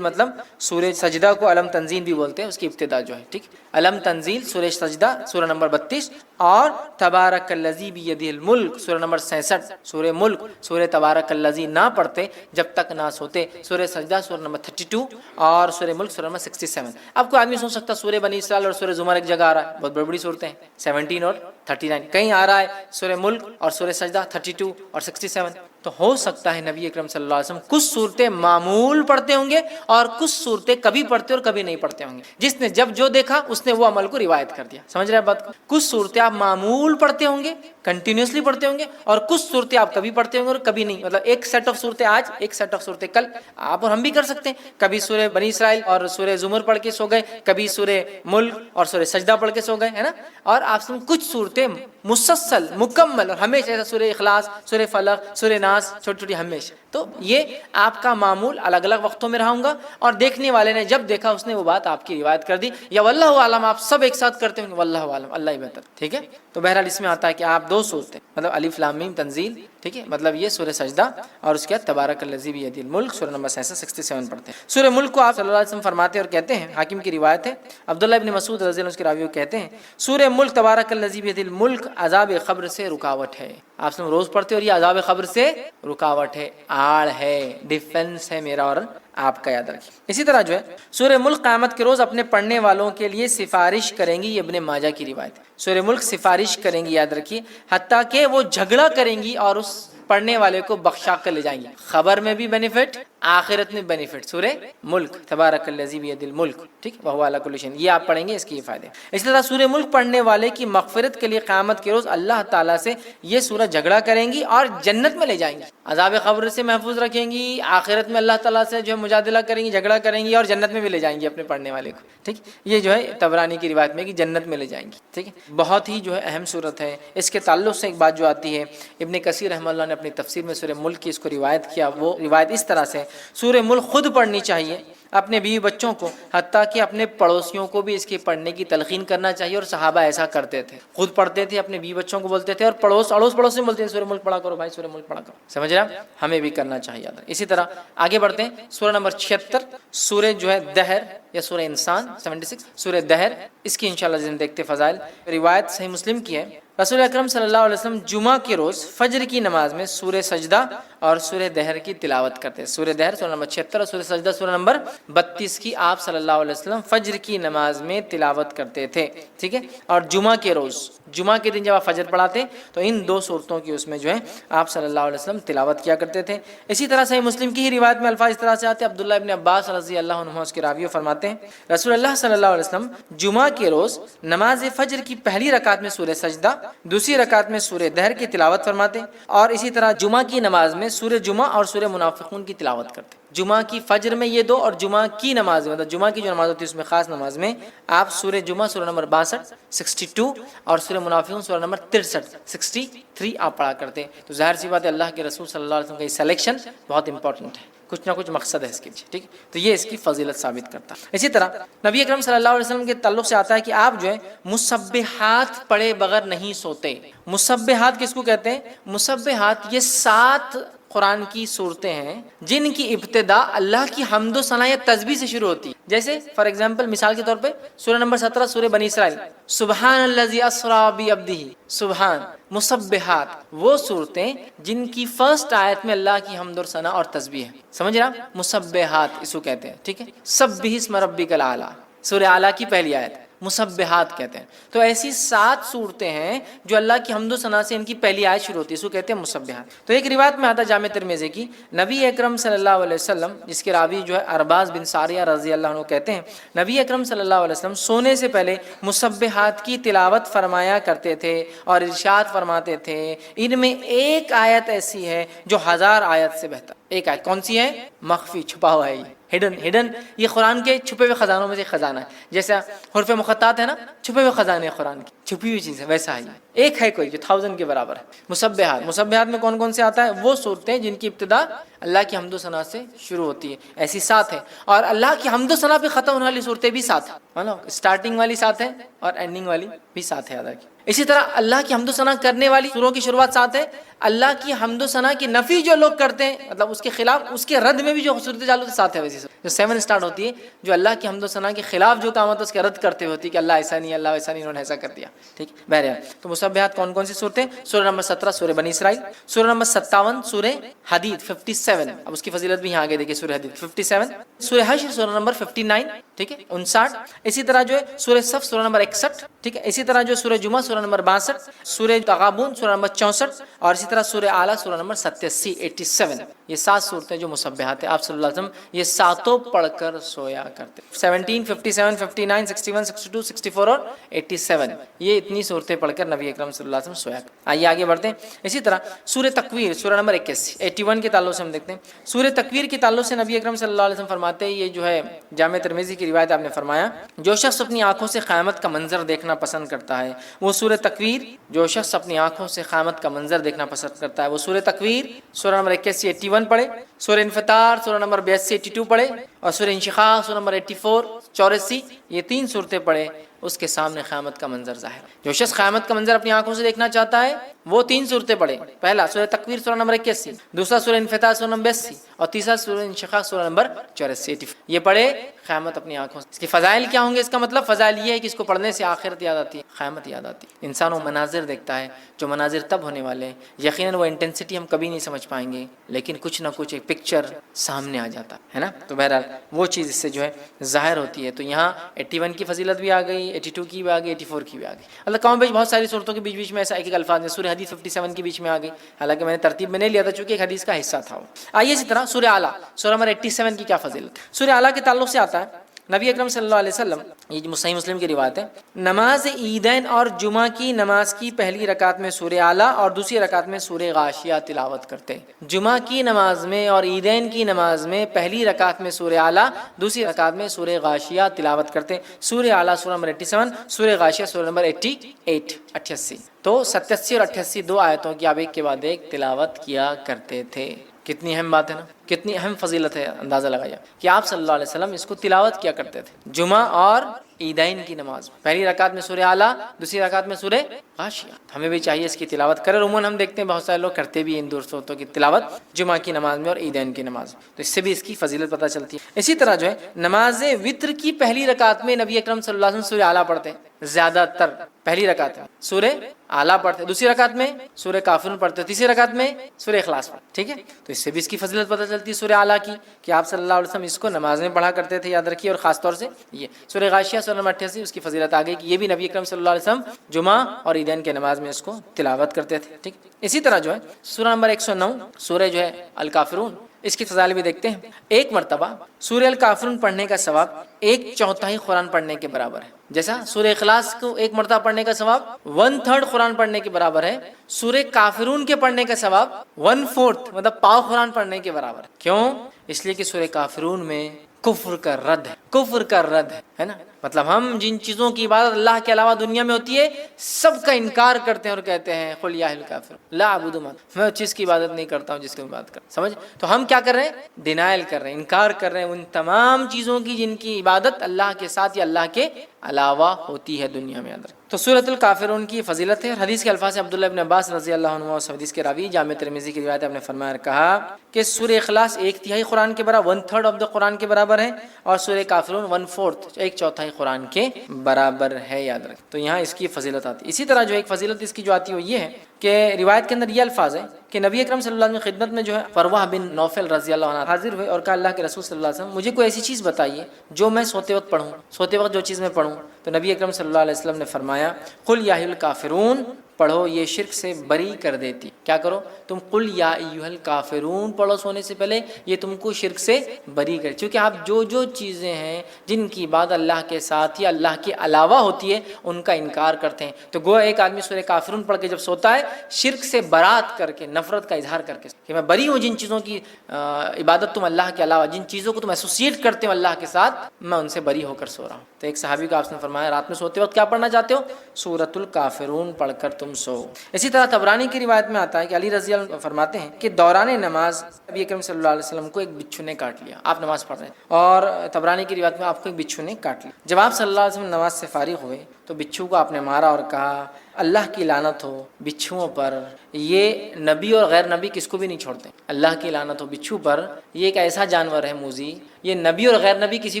مطلب سورہ سجدہ کو علم تنزیل بھی بولتے ہیں، اس کی ابتدا جو ہے، ٹھیک، علم تنزیل سورہ سجدہ سورہ نمبر 32، اور تبارک الذی بیدہ الملک سورہ نمبر 66، سورہ ملک سورہ تبارک الذی نہ پڑھتے جب تک نہ سوتے، سورہ سجدہ سورہ نمبر 32 اور سورہ ملک سورہ نمبر 67۔ اب کوئی آدمی سوچ سکتا سورہ بنی اسرائیل اور سورہ زمر ایک جگہ آ رہا ہے، بہت بڑی بڑی صورتیں ہیں، 17 اور 39، کہیں آ رہا ہے سورہ ملک اور سورہ سجدہ 32 اور 67۔ تو ہو سکتا ہے نبی اکرم صلی اللہ علیہ وسلم کچھ صورتیں معمول پڑھتے ہوں گے اور کچھ صورتیں کبھی پڑھتے اور کبھی نہیں پڑھتے ہوں گے، جس نے جب جو دیکھا اس نے وہ عمل کو روایت کر دیا، سمجھ رہے ہیں بات کو؟ کچھ صورتیں آپ معمول پڑھتے ہوں گے، کنٹینیوسلی پڑھتے ہوں گے، اور کچھ صورتیں آپ کبھی پڑھتے ہوں گے اور کبھی نہیں، مطلب ایک سیٹ آف صورتیں آج، ایک سیٹ آف صورتیں کل، آپ اور ہم بھی کر سکتے ہیں، کبھی سورہ بنی اسرائیل اور سورہ زمر پڑھ کے سو گئے، کبھی سورہ ملک اور سورہ سجدہ پڑھ کے سو گئے، ہے نا۔ اور آپ سے کچھ صورتیں مسلسل مکمل اور ہمیشہ، ایسا سورہ اخلاص، سورہ فلق، سورہ ناس، چھوٹی چھوٹی ہمیشہ، تو یہ آپ کا معمول الگ الگ وقتوں میں رہا ہوں گا، اور دیکھنے والے نے جب دیکھا اس نے وہ بات آپ کی روایت کر دی، یا واللہ عالم آپ سب ایک ساتھ کرتے ہوں گے، واللہ عالم، اللہ ہی بہتر، ٹھیک ہے۔ تو بہرحال اس میں آتا ہے کہ آپ 2 صورتیں، مطلب الف لام میم تنزیل، ٹھیک ہے، مطلب یہ سورہ سجدہ اور اس کے بعد تبارک الذی بیدہ الملک سورہ نمبر 67 پڑھتے ہیں۔ سورہ ملک کو آپ صلی اللہ علیہ وسلم فرماتے اور کہتے ہیں، حاکم کی روایت ہے، عبداللہ ابن مسعود رضی اللہ عنہ کے راوی کہتے ہیں، سورہ ملک تبارک الذی بیدہ الملک عذاب قبر سے رکاوٹ ہے، آپ سب روز پڑھتے اور یہ عذاب قبر سے رکاوٹ ہے، آڑ ہے، ڈیفنس ہے میرا اور آپ کا، یاد رکھیں۔ اسی طرح جو ہے سورہ ملک قیامت کے روز اپنے پڑھنے والوں کے لیے سفارش کریں گی، یہ ابن ماجہ کی روایت ہے، سورہ ملک سفارش کریں گی، یاد رکھیے، حتیٰ کہ وہ جھگڑا کریں گی اور اس پڑھنے والے کو بخشا کر لے جائیں گے، خبر میں بھی بینیفٹ، آخرت میں بینیفٹ، سورہ ملک تبارک الذی بیدہ الملک، ٹھیک، وہو علی کل شیء، یہ آپ پڑھیں گے، اس کی یہ فائدے۔ اسی طرح سورہ ملک پڑھنے والے کی مغفرت کے لیے قیامت کے روز اللہ تعالیٰ سے یہ سورہ جھگڑا کریں گی اور جنت میں لے جائیں گی، عذاب قبر سے محفوظ رکھیں گی، آخرت میں اللہ تعالیٰ سے جو ہے مجادلہ کریں گی، جھگڑا کریں گی، اور جنت میں بھی لے جائیں گی اپنے پڑھنے والے کو، ٹھیک، یہ جو ہے طبرانی کی روایت میں کہ جنت میں لے جائیں گی، ٹھیک ہے۔ بہت ہی جو ہے اہم صورت ہے، اس کے تعلق سے ایک بات جو آتی ہے، ابن کثیر رحمہ اللہ نے اپنی تفسیر میں سورہ ملک کی اس کو روایت کیا، وہ روایت اس طرح سے، سورہ ملک خود پڑھنی چاہیے اپنے بیوی بچوں کو، حتیٰ کہ اپنے پڑوسیوں کو بھی اس کے پڑھنے کی تلقین کرنا چاہیے، اور صحابہ ایسا کرتے تھے، خود پڑھتے تھے، اپنے بیوی بچوں کو بولتے تھے، اور اڑوس پڑوس میں بولتے ہیں سورہ ملک پڑھا کرو بھائی، سورہ ملک پڑھا کرو، سمجھ رہے ہیں؟ ہمیں بھی کرنا چاہیے۔ اسی طرح آگے بڑھتے ہیں، سورہ نمبر 76 سورہ جو ہے دہر یا سورہ انسان 76 سورہ دہر، اس کی انشاءاللہ جن دیکھتے فضائل، روایت صحیح مسلم کی ہے، رسول اکرم صلی اللہ علیہ وسلم جمعہ کے روز فجر کی نماز میں سورہ سجدہ اور سورہ دہر کی تلاوت کرتے ہیں، سورہ دہر سورہ نمبر 76 اور سورہ سجدہ سورہ نمبر 32 کی آپ صلی اللہ علیہ وسلم فجر کی نماز میں تلاوت کرتے تھے، ٹھیک ہے۔ اور جمعہ کے روز، جمعہ کے دن جب آپ فجر پڑھاتے تو ان 2 صورتوں کی اس میں جو ہے آپ صلی اللہ علیہ وسلم تلاوت کیا کرتے تھے۔ اسی طرح صحیح مسلم کی ہی روایت میں الفاظ اس طرح سے آتے ہیں، عبداللہ ابن عباس رضی اللہ عنہ اس کے راوی فرماتے ہیں، رسول اللہ صلی اللہ علیہ وسلم جمعہ کے روز نماز فجر کی پہلی رکعت میں سورہ سجدہ دوسری رکعت میں سورہ دہر کی تلاوت فرماتے، اور اسی طرح جمعہ کی نماز میں سورہ جمعہ اور سورہ منافقون کی تلاوت کرتے۔ جمعہ کی فجر میں یہ دو، اور جمعہ کی نماز میں، مطلب جمعہ کی جو نماز ہوتی ہے اس میں خاص نماز میں آپ سورہ جمعہ سورہ نمبر 62 62 اور سورہ منافقون سورہ نمبر 63 63 آپ پڑھا کرتے ہیں۔ تو ظاہر سی بات ہے اللہ کے رسول صلی اللہ علیہ وسلم کا یہ سلیکشن بہت امپورٹنٹ ہے، کچھ نہ کچھ مقصد ہے اس کے پیچھے، ٹھیک ہے؟ تو یہ اس کی فضیلت ثابت کرتا ہے۔ اسی طرح نبی اکرم صلی اللہ علیہ وسلم کے تعلق سے آتا ہے کہ آپ جو ہے مسبحات پڑھے بغیر نہیں سوتے۔ مسبحات کس کو کہتے ہیں؟ مسبحات یہ 7 قرآن کی صورتیں ہیں جن کی ابتدا اللہ کی حمد و ثنا یا تسبیح سے شروع ہوتی ہے۔ جیسے فار ایگزامپل مثال کے طور پہ سورہ نمبر 17 سورہ بنی اسرائیل، سبحان الذی اسریٰ بعبدہ، سبحان۔ مسبحات وہ صورتیں جن کی فرسٹ آیت میں اللہ کی حمد اور ثنا اور تسبیح ہے، سمجھ رہا؟ مسبحات اس کو کہتے ہیں، ٹھیک ہے؟ سبح اسم ربک الاعلی، سورہ اعلیٰ کی پہلی آیت مسبحات کہتے ہیں۔ تو ایسی 7 صورتیں ہیں جو اللہ کی حمد و ثنا سے ان کی پہلی آیت شروع ہوتی ہے، اس کو کہتے ہیں مسبحات۔ تو ایک روایت میں آتا ہے جامع ترمذی کی، نبی اکرم صلی اللہ علیہ وسلم، جس کے راوی جو ہے ارباز بن ساریہ رضی اللہ عنہ کہتے ہیں، نبی اکرم صلی اللہ علیہ وسلم سونے سے پہلے مسبحات کی تلاوت فرمایا کرتے تھے اور ارشاد فرماتے تھے ان میں ایک آیت ایسی ہے جو 1000 آیت سے بہتر۔ ایک آیت کون سی ہے؟ مخفی، چھپا ہوا ہے، ہڈن، یہ قرآن کے چھپے ہوئے خزانوں میں سے خزانہ ہے۔ جیسا حروف مقطعات ہے نا، چھپے ہوئے خزانے قرآن کی، چھپی ہوئی چیز ہے، ویسا ہی ایک ہے کوئی جو 1000 کے برابر ہے۔ مسبحات میں کون کون سے آتا ہے؟ وہ صورتیں جن کی ابتدا اللہ کی حمد و ثنا سے شروع ہوتی ہے، ایسی 7 ہیں، اور اللہ کی حمد و ثنا پہ ختم ہونے والی صورتیں بھی 7 ہیں، اسٹارٹنگ والی 7 ہے اور اینڈنگ والی بھی 7 ہے ادا کی۔ اسی طرح اللہ کی حمد و ثنا کرنے والی سوروں کی شروعات 7 ہے۔ اللہ کی حمد و ثنا کی نفی جو لوگ کرتے ہیں، مطلب اس کے خلاف، اس کے رد میں بھی جو صورتیں چالو 7 ہے، ویسے جو 7 اسٹارٹ ہوتی ہے جو اللہ کی حمد و ثنا کے خلاف جو کام ہوتا ہے اس کے رد کرتے ہوتی ہے کہ اللہ ایسا نہیں، اللہ ایسا نہیں، انہوں نے ایسا کر دیا، ٹھیک ہے؟ بہرحال تو مسبحات کون کون سی صورتیں؟ سورہ نمبر 17 سورہ بنی اسرائیل، سورہ نمبر 57 سورہ حدید 57، اب اس کی فضیلت بھی یہاں آگے دیکھیں، سورہ حدید 57، سورہ حشر سورہ نمبر 59، ٹھیک ہے 59، اسی طرح جو ہے سورہ صف سورہ نمبر 61، ٹھیک ہے، اسی طرح جو سورہ جمعہ سورہ نمبر 62، سورہ تغابن سورہ نمبر 64، اور اسی طرح سورہ اعلیٰ سورہ نمبر 87 یہ 7 صورتیں جو مسبحات ہیں، آپ صلی اللہ علیہ وسلم یہ 7 پڑھ کر سویا کرتے۔ 17، 57، 59، 61، 62، 64 اور 87 یہ اتنی صورتیں پڑھ کر نبی اکرم صلی اللہ علیہ وسلم سویا کرتے۔ آئیے آگے بڑھتے ہیں۔ اسی طرح سورہ تکویر سورہ نمبر 81 کے تعلق سے ہم دیکھتے ہیں۔ سورہ تکویر کے تعلق سے نبی اکرم صلی اللہ علیہ وسلم فرماتے ہیں، یہ جو ہے جامع ترمذی کی روایت آپ نے فرمایا، جو شخص اپنی آنکھوں سے قیامت کا منظر دیکھنا پسند کرتا ہے وہ سورہ تکویر، جو شخص اپنی آنکھوں سے قیامت کا منظر دیکھنا پسند کرتا ہے وہ سورہ تکویر سورہ نمبر 81 81 پڑھے، سورہ انفطار سورہ نمبر 82 82 پڑھے، اور سورہ انشقاق سورہ نمبر 84 84 یہ 3 صورتیں پڑھے، اس کے سامنے قیامت کا منظر ظاہر۔ جو شخص قیامت کا منظر اپنی آنکھوں سے دیکھنا چاہتا ہے وہ 3 صورتیں پڑھے، پہلا سورہ تکویر سورہ نمبر 81، دوسرا سورہ انفطار سورہ نمبر 82، اور تیسرا سورہ انشقاق سورہ نمبر 84 یہ پڑھے، قیامت اپنی آنکھوں سے۔ اس کے فضائل کیا ہوں گے؟ اس کا مطلب فضائل یہ ہے کہ اس کو پڑھنے سے آخرت یاد آتی ہے، قیامت یاد آتی ہے۔ انسان وہ مناظر دیکھتا ہے جو مناظر تب ہونے والے ہیں، یقیناً وہ انٹینسٹی ہم کبھی نہیں سمجھ پائیں گے، لیکن کچھ نہ کچھ ایک پکچر سامنے آ جاتا ہے نا۔ تو بہرحال وہ چیز اس سے جو ہے ظاہر ہوتی ہے۔ تو یہاں 81 کی فضیلت بھی آ گئی، 82 کی بھی آ گئی، 84 کی بھی آ گئی۔ اللہ کم بیش بہت ساری صورتوں کے بیچ میں ایسا ایک ایک الفاظ میں سورہ حدید 57 کے بیچ میں آ گئی، حالانکہ میں نے ترتیب میں نہیں لیا تھا چونکہ ایک حدیث کا حصہ تھا وہ۔ آئیے اسی طرح سورہ اعلیٰ سورہ نمبر 87 کی کیا فضیلت؟ سورہ اعلیٰ کے تعلق سے آتا ہے نبی اکرم صلی اللہ علیہ وسلم، یہ صحیح مسلم کی روایت ہے، نماز عیدین اور جمعہ کی نماز کی پہلی رکعت میں سورہ اعلیٰ اور دوسری رکعت میں سورہ غاشیہ تلاوت کرتے۔ جمعہ کی نماز میں اور عیدین کی نماز میں پہلی رکعت میں سورہ اعلیٰ، دوسری رکعت میں سورہ غاشیہ تلاوت کرتے۔ سورہ اعلیٰ سورہ نمبر 87، سورہ غاشیہ سورہ نمبر 88۔ تو 87 اور 88 2 آیتوں کی آپ ایک کے بعد ایک تلاوت کیا کرتے تھے۔ کتنی اہم بات ہے نا، کتنی اہم فضیلت ہے، اندازہ لگایا کہ آپ صلی اللہ علیہ وسلم اس کو تلاوت کیا کرتے تھے جمعہ اور عیدین کی نماز میں، پہلی رکعت میں سورہ اعلیٰ، دوسری رکعت میں سورہ غاشیہ۔ ہمیں بھی چاہیے اس کی تلاوت کرے، عموماً ہم دیکھتے ہیں بہت سارے لوگ کرتے بھی ان صورتوں کی تلاوت جمعہ کی نماز میں اور عیدین کی نماز میں، تو اس سے بھی اس کی فضیلت پتہ چلتی ہے۔ اسی طرح جو ہے نماز وتر کی پہلی رکعت میں نبی اکرم صلی اللہ علیہ وسلم سورہ اعلیٰ پڑھتے ہیں، زیادہ تر پہلی رکعت میں سورہ اعلیٰ پڑھتے، دوسری رکعت میں سورہ کافرون پڑھتے، تیسری رکعت میں سورہ اخلاص پڑھتے، ٹھیک ہے؟ تو اس سے بھی اس کی فضیلت پتہ چلتی ہے سورہ اعلیٰ کی کہ آپ صلی اللہ علیہ وسلم اس کو نماز میں پڑھا کرتے تھے، یاد رکھیے۔ اور خاص طور سے یہ سورہ غاشیہ سورہ نمبر 88 اس کی فضیلت آ گئی کہ یہ بھی نبی اکرم صلی اللہ علیہ وسلم جمعہ اور عیدین کے نماز میں اس کو تلاوت کرتے تھے، ٹھیک۔ اسی طرح جو ہے سورہ نمبر 109 سورہ جو ہے الکافرون، اس کی فضائل بھی دیکھتے ہیں۔ ایک مرتبہ سورہ الکافرون پڑھنے کا ثواب 1/4 قرآن پڑھنے کے برابر ہے۔ جیسا سورہ اخلاص کو ایک مرتبہ پڑھنے کا ثواب 1/3 قرآن پڑھنے کے برابر ہے، سورہ کافرون کے پڑھنے کا ثواب 1/4 مطلب پاؤ قرآن پڑھنے کے برابر ہے۔ کیوں؟ اس لیے کہ سورہ کافرون میں کفر کا رد ہے، کفر کا رد ہے نا، مطلب ہم جن چیزوں کی عبادت اللہ کے علاوہ دنیا میں ہوتی ہے سب کا انکار کرتے ہیں اور کہتے ہیں قل یا اہل الکافر لا اعبد ما، میں اس چیز کی عبادت نہیں کرتا ہوں جس کی عبادت کرتا ہوں، سمجھ؟ تو ہم کیا کر رہے ہیں؟ ڈینائل کر رہے ہیں، انکار کر رہے ہیں ان تمام چیزوں کی جن کی عبادت اللہ کے ساتھ یا اللہ کے علاوہ ہوتی ہے دنیا میں اندر۔ تو سورۃ الکافرون کی فضیلت ہے، حدیث کے الفاظ عبداللہ ابن عباس رضی اللہ عنہ اور حدیث کے راوی جامع ترمذی کی روایت آپ نے فرمایا کہا کہ سورہ اخلاص 1/3 قرآن کے برابر 1/3 آف دا قرآن کے برابر ہے، اور سورہ کافرون 1/4 1/4 قرآن کے برابر ہے، یاد رکھ۔ تو یہاں اس کی فضیلت آتی ہے۔ اسی طرح جو ایک فضیلت اس کی جو آتی ہے وہ یہ ہے کہ روایت کے اندر یہ الفاظ ہے کہ نبی اکرم صلی اللہ علیہ وسلم کی خدمت میں جو ہے فروہ بن نوفل رضی اللہ عنہ حاضر ہوئے اور کہا اللہ کے رسول صلی اللہ علیہ وسلم مجھے کوئی ایسی چیز بتائیے جو میں سوتے وقت پڑھوں، سوتے وقت جو چیز میں پڑھوں۔ تو نبی اکرم صلی اللہ علیہ وسلم نے فرمایا قل یا اہل الکافرون پڑھو، یہ شرک سے بری کر دیتی۔ کیا کرو؟ تم قل یا ایھا الکافرون پڑھو سونے سے پہلے، یہ تم کو شرک سے بری کر، کیونکہ آپ جو چیزیں ہیں جن کی عبادت اللہ کے ساتھ یا اللہ کے علاوہ ہوتی ہے ان کا انکار کرتے ہیں۔ تو گویا ایک آدمی سورہ کافرون پڑھ کے جب سوتا ہے شرک سے برات کر کے، نفرت کا اظہار کر کے کہ میں بری ہوں جن چیزوں کی عبادت تم اللہ کے علاوہ، جن چیزوں کو تم ایسوسیٹ کرتے ہو اللہ کے ساتھ، میں ان سے بری ہو کر سو رہا ہوں۔ تو ایک صحابی کو آپ نے فرمایا رات میں سوتے وقت کیا پڑھنا چاہتے ہو؟ سورۃ الکافرون پڑھ کر تم سو۔ اسی طرح طبرانی کی روایت میں آتا ہے کہ علی رضی اللہ عنہ فرماتے ہیں کہ دوران نماز نبی اکرم صلی اللہ علیہ وسلم کو ایک بچھو نے کاٹ لیا، آپ نماز پڑھ رہے ہیں اور طبرانی کی روایت میں آپ کو ایک بچھو نے کاٹ لیا۔ جب آپ صلی اللہ علیہ وسلم نماز سے فارغ ہوئے تو بچھو کو آپ نے مارا اور کہا اللہ کی لعنت ہو بچھوؤں پر، یہ نبی اور غیر نبی کس کو بھی نہیں چھوڑتے، اللہ کی لعنت ہو بچھو پر، یہ ایک ایسا جانور ہے موذی، یہ نبی اور غیر نبی کسی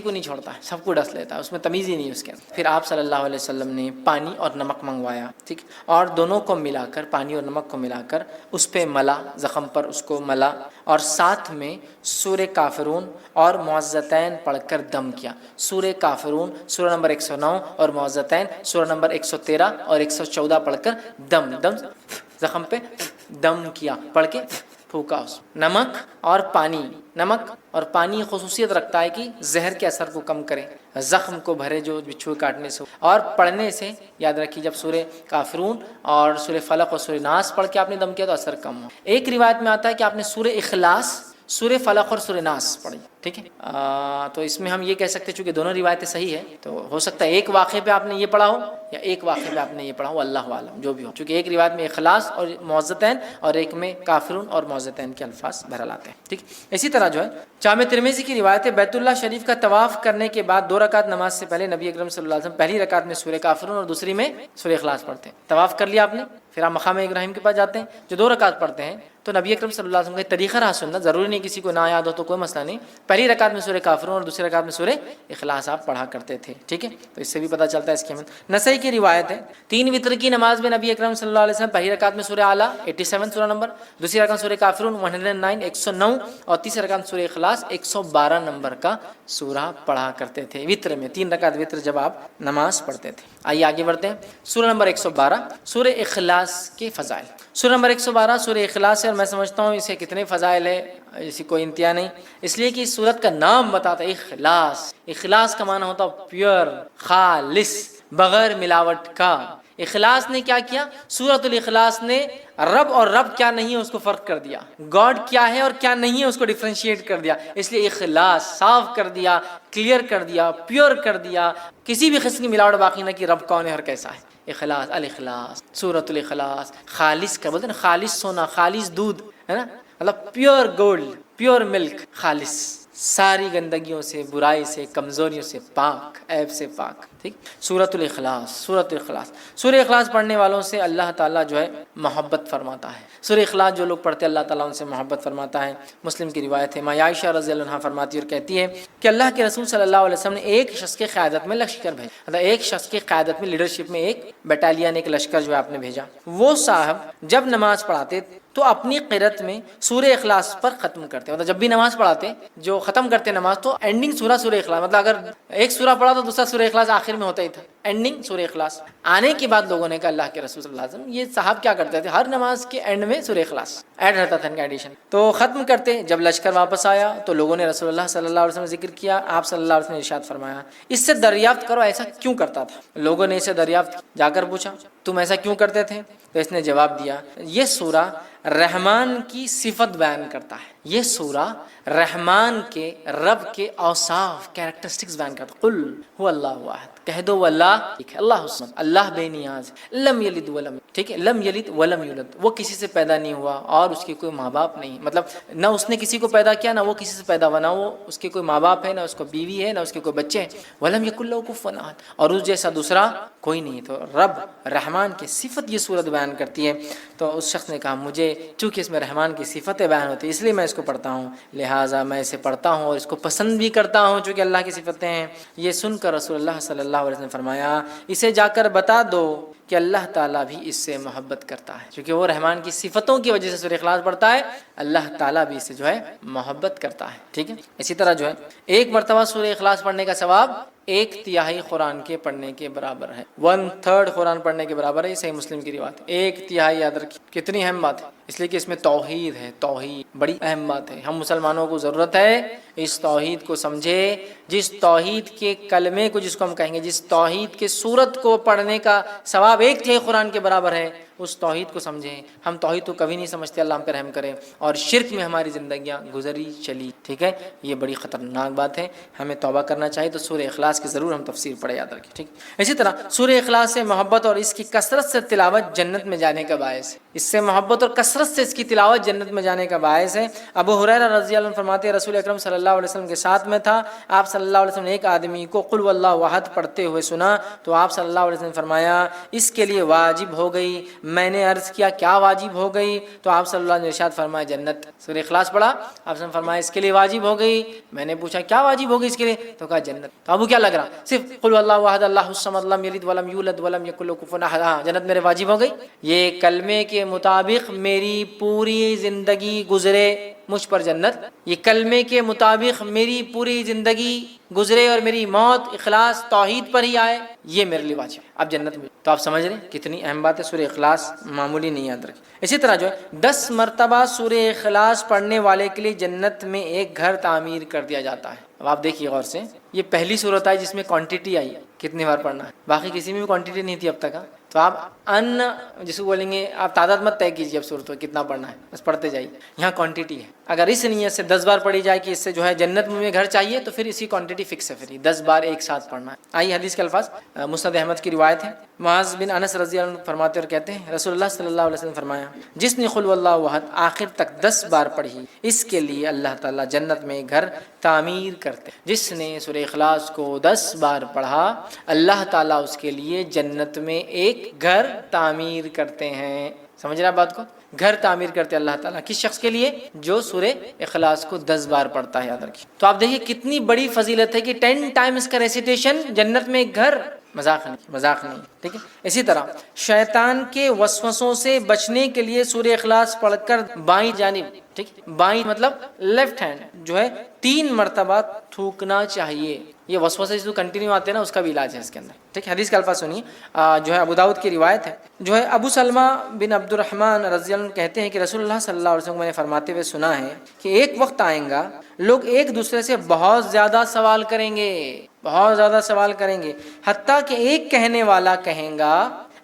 کو نہیں چھوڑتا ہے، سب کو ڈس لیتا ہے، اس میں تمیز ہی نہیں اس کے اندر۔ پھر آپ صلی اللہ علیہ وسلم نے پانی اور نمک منگوایا، ٹھیک، اور دونوں کو ملا کر، پانی اور نمک کو ملا کر اس پہ ملا، زخم پر اس کو ملا، اور ساتھ میں سورہ کافرون اور معوذتین پڑھ کر دم کیا۔ سورہ کافرون سورہ نمبر 109 اور معوذتین سورہ نمبر 113 اور 114 پڑھ کر دم زخم پہ دم کیا، پڑھ کے پھونکا اس۔ نمک اور پانی خصوصیت رکھتا ہے کہ زہر کے اثر کو کم کرے، زخم کو بھرے جو بچھو کاٹنے سے، اور پڑھنے سے یاد رکھیے جب سورہ کافرون اور سورہ فلق اور سورہ ناس پڑھ کے آپ نے دم کیا تو اثر کم ہو۔ ایک روایت میں آتا ہے کہ آپ نے سورہ اخلاص، سورہ فلق اور سورہ ناس پڑھی، ٹھیک ہے۔ تو اس میں ہم یہ کہہ سکتے ہیں چونکہ دونوں روایتیں صحیح ہیں تو ہو سکتا ہے ایک واقعے پہ آپ نے یہ پڑھا ہو یا ایک واقعے پہ آپ نے یہ پڑھا ہو، اللہ عالم جو بھی ہو، چونکہ ایک روایت میں اخلاص اور معوذتین اور ایک میں کافرون اور معوذتین کے الفاظ بہرحال آتے ہیں، ٹھیک۔ اسی طرح جو ہے جامع ترمذی کی روایت ہے بیت اللہ شریف کا طواف کرنے کے بعد 2 رکعت نماز سے پہلے نبی اکرم صلی اللہ علیہ وسلم پہلی رکعت میں سورہ کافرون اور دوسری میں سورہ اخلاص پڑھتے ہیں۔ طواف کر لیا آپ نے، پھر آپ مقام ابراہیم کے پاس جاتے ہیں جو 2 رکعت پڑھتے ہیں، تو نبی اکرم صلی اللہ علیہ وسلم کا طریقہ رہا سنت، ضروری نہیں کسی کو نہ یاد ہو تو کوئی مسئلہ نہیں، پہلی رکعت میں سورہ کافرون اور دوسری رکعت میں سورہ اخلاص آپ پڑھا کرتے تھے، ٹھیک ہے۔ تو اس سے بھی پتہ چلتا ہے اس کی اہمیت۔ نسائی کی روایت ہے 3 وتر کی نماز میں نبی اکرم صلی اللہ علیہ وسلم پہلی رکعت میں سورہ اعلیٰ 87 سورہ نمبر، دوسری رکعت سورہ کافرون 109 109 اور تیسری رکعت سورہ اخلاص 112 نمبر کا سورہ پڑھا کرتے تھے وتر میں، 3 رکعت وتر جب آپ نماز پڑھتے تھے۔ آئیے آگے بڑھتے ہیں۔ سورہ نمبر 112 سورہ اخلاص کے فضائل۔ سورہ نمبر 112 سورہ اخلاص ہے، اور میں سمجھتا ہوں اسے کتنے فضائل ہے اسی کوئی انتہا نہیں، اس لیے کہ اس سورت کا نام بتاتا ہے اخلاص۔ اخلاص کا معنی ہوتا ہے پیور، خالص، بغیر ملاوٹ کا۔ اخلاص نے کیا کیا؟ سورۃ الاخلاص نے رب اور رب کیا نہیں ہے اس کو فرق کر دیا، گاڈ کیا ہے اور کیا نہیں ہے اس کو ڈیفرینشیٹ کر دیا، اس لیے اخلاص صاف کر دیا، کلیئر کر دیا، پیور کر دیا، کسی بھی قسم کی ملاوٹ باقی نہ کی، رب کون ہے اور کیسا ہے۔ اخلاص، الاخلاص، سورۃ الاخلاص، خالص کا بولتے ہیں نا، خالص سونا، خالص دودھ ہے نا، مطلب پیور گولڈ، پیور ملک، خالص، ساری گندگیوں سے، برائی سے، کمزوریوں سے پاک، عیب سے پاک، ٹھیک۔ سورۃ الاخلاص، سورۃ الاخلاص، سورہ اخلاص پڑھنے والوں سے اللہ تعالیٰ جو ہے محبت فرماتا ہے۔ سورہ اخلاص جو لوگ پڑھتے ہیں اللہ تعالیٰ ان سے محبت فرماتا ہے۔ مسلم کی روایت ہے، ماں عائشہ رضی اللہ عنہا فرماتی اور کہتی ہے کہ اللہ کے رسول صلی اللہ علیہ وسلم نے ایک شخص کے قیادت میں لشکر بھیجا، مطلب ایک شخص کی قیادت میں، لیڈرشپ میں ایک بٹالین، ایک لشکر جو ہے آپ نے بھیجا۔ وہ صاحب جب نماز پڑھاتے تو اپنی قرأت میں سورہ اخلاص پر ختم کرتے ہیں. مطلب جب بھی نماز پڑھاتے جو ختم کرتے نماز تو اینڈنگ سورہ اخلاص، مطلب اگر ایک سورہ پڑھا تو دوسرا سورہ اخلاص آخر میں ہوتا ہی تھا، اینڈنگ سورہ اخلاص. آنے کے بعد لوگوں نے کہا اللہ کے رسول صلی اللہ علیہ وسلم یہ صاحب کیا کرتے تھے، ہر نماز کے اینڈ میں سورہ اخلاص ایڈ رہتا تھا ان کا ایڈیشن، تو ختم کرتے. جب لشکر واپس آیا تو لوگوں نے رسول اللہ صلی اللہ علیہ وسلم ذکر کیا. آپ صلی اللہ علیہ وسلم نے ارشاد فرمایا اس سے دریافت کرو ایسا کیوں کرتا تھا. لوگوں نے اسے دریافت جا کر پوچھا تم ایسا کیوں کرتے تھے، تو اس نے جواب دیا یہ سورہ رحمان کی صفت بیان کرتا ہے، یہ سورہ رحمان کے رب کے اوصاف کیریکٹرسٹکس بیان کرتا ہے. قل هو اللہ احد، کہہ دو وہ اللہ ایک ہے، اللہ الصمد، اللہ بے نیاز، لم یلد ولم، ٹھیک ہے، لم یلد ولم یولد، وہ کسی سے پیدا نہیں ہوا اور اس کے کوئی ماں باپ نہیں، مطلب نہ اس نے کسی کو پیدا کیا نہ وہ کسی سے پیدا ہوا، نہ وہ اس کے کوئی ماں باپ ہے نہ اس کو بیوی ہے نہ اس کے کوئی بچے ہیں. ولم یکن لہ کفوا احد، اور اس جیسا دوسرا کوئی نہیں. تو رب رحمان کی صفت یہ صورت بیان کرتی ہے. تو اس شخص نے کہا مجھے چونکہ اس میں رحمان کی صفتیں بیان ہوتی ہیں اس لیے میں اس کو پڑھتا ہوں، لہٰذا میں اسے پڑھتا ہوں اور اس کو پسند بھی کرتا ہوں چونکہ اللہ کی صفتیں ہیں. یہ سن کر رسول اللہ صلی اللہ علیہ وسلم نے فرمایا اسے جا کر بتا دو کہ اللہ تعالیٰ بھی اس سے محبت کرتا ہے، کیونکہ وہ رحمان کی صفتوں کی وجہ سے سورہ اخلاص پڑھتا ہے، اللہ تعالیٰ بھی اس سے جو ہے محبت کرتا ہے. ٹھیک ہے، اسی طرح جو ہے ایک مرتبہ سورہ اخلاص پڑھنے کا ثواب 1/3 قرآن کے پڑھنے کے برابر ہے، 1/3 قرآن پڑھنے کے برابر ہے. یہ صحیح مسلم کی روایت ہے. 1/3 یاد رکھیں کتنی اہم بات ہے، اس لیے کہ اس میں توحید ہے، توحید بڑی اہم بات ہے. ہم مسلمانوں کو ضرورت ہے اس توحید کو سمجھے، جس توحید کے کلمے کو جس کو ہم کہیں گے، جس توحید کے سورت کو پڑھنے کا ثواب 1/3 قرآن کے برابر ہے، اس توحید کو سمجھیں. ہم توحید کو کبھی نہیں سمجھتے، اللہ ہم پہ رحم کرے، اور شرک میں ہماری زندگیاں گزری چلی. ٹھیک ہے، یہ بڑی خطرناک بات ہے، ہمیں توبہ کرنا چاہیے. تو سورہ اخلاص کی ضرور ہم تفسیر پڑھے، یاد رکھیں. ٹھیک، اسی طرح سورہ اخلاص سے محبت اور اس کی کثرت سے تلاوت جنت میں جانے کا باعث ہے. اس سے محبت اور کثرت سے اس کی تلاوت جنت میں جانے کا باعث ہے. ابو ہریرہ رضی اللہ عنہ فرماتے ہیں رسول اکرم صلی اللہ علیہ وسلم کے ساتھ میں تھا، آپ صلی اللہ علیہ وسلم نے ایک آدمی کو قل واللہ احد پڑھتے ہوئے سنا تو آپ صلی اللہ علیہ وسلم نے فرمایا اس کے لیے واجب ہو گئی. میں نے عرض کیا کیا واجب ہو گئی، تو آپ صلی اللہ علیہ وسلم نے ارشاد فرمایا جنت. سورہ اخلاص پڑھا، آپ نے فرمایا اس کے لیے واجب ہو گئی. میں نے پوچھا کیا واجب ہو گئی اس کے لیے، تو کہا جنت. تو ابو کیا لگ رہا، صرف قل واللہ احد اللہ الصمد لم یلد ولم یولد ولم یکن لہ کفوا احد، ہاں جنت میرے واجب ہو گئی. یہ کلمے کے مطابق میری پوری زندگی گزرے مجھ پر جنت، یہ کلمے کے مطابق میری پوری زندگی گزرے اور میری موت اخلاص توحید پر ہی آئے، یہ میرے لیے واجب ہے، اب جنت میں. تو آپ سمجھ رہے ہیں کتنی اہم بات ہے. سورہ اخلاص معمولی نہیں، یاد رکھیں. اسی طرح جو ہے 10 مرتبہ سورہ اخلاص پڑھنے والے کے لیے جنت میں ایک گھر تعمیر کر دیا جاتا ہے. اب آپ دیکھیے غور سے، یہ پہلی صورت آئی جس میں کوانٹٹی آئی ہے کتنی بار پڑھنا ہے، باقی کسی میں بھی کوانٹٹی نہیں تھی اب تک. تو آپ جس کو بولیں گے آپ تعداد مت طے کیجیے اب صورت کتنا پڑھنا ہے، بس پڑھتے جائیے. یہاں کوانٹٹی ہے، اگر اس نیت سے 10 بار پڑھی جائے کہ اس سے جو ہے جنت میں گھر چاہیے تو پھر اسی کوانٹٹی فکس ہے، پھر 10 بار ایک ساتھ پڑھنا ہے. آئیے حدیث کے الفاظ، مسند احمد کی روایت ہے. معاذ بن انس رضی اللہ عنہ فرماتے اور کہتے ہیں رسول اللہ صلی اللہ علیہ وسلم فرمایا جس نے قل واللہ احد آخر تک 10 بار پڑھی اس کے لیے اللہ تعالیٰ جنت میں گھر تعمیر کرتے. جس نے سورہ اخلاص کو 10 بار پڑھا اللہ تعالیٰ اس کے لیے جنت میں ایک گھر تعمیر کرتے ہیں. سمجھ رہا بات کو، گھر تعمیر کرتے اللہ تعالیٰ کس شخص کے لیے جو سورہ اخلاص کو 10 بار پڑھتا ہے، یاد رکھیے. تو آپ دیکھیے کتنی بڑی فضیلت ہے کہ 10 ٹائمز کا ریسیٹیشن جنت میں ایک گھر، مذاق نہیں. ٹھیک ہے، اسی طرح شیطان کے وسوسوں سے بچنے کے لیے سورہ اخلاص پڑھ کر بائیں جانب، ٹھیک، بائیں مطلب لیفٹ ہینڈ جو ہے 3 مرتبہ تھوکنا چاہیے. یہ وسوسے جو کنٹینیو آتے ہیں نا اس کا بھی علاج ہے اس کے اندر. ٹھیک، حدیث کا الفاظ سنیے، جو ہے ابو داؤد کی روایت ہے. جو ہے ابو سلمہ بن عبد الرحمن رضی اللہ عنہ کہتے ہیں کہ رسول اللہ صلی اللہ علیہ وسلم نے فرماتے ہوئے سنا ہے کہ ایک وقت آئیں گا لوگ ایک دوسرے سے بہت زیادہ سوال کریں گے، بہت زیادہ سوال کریں گے، حتیٰ کہ ایک کہنے والا کہیں گا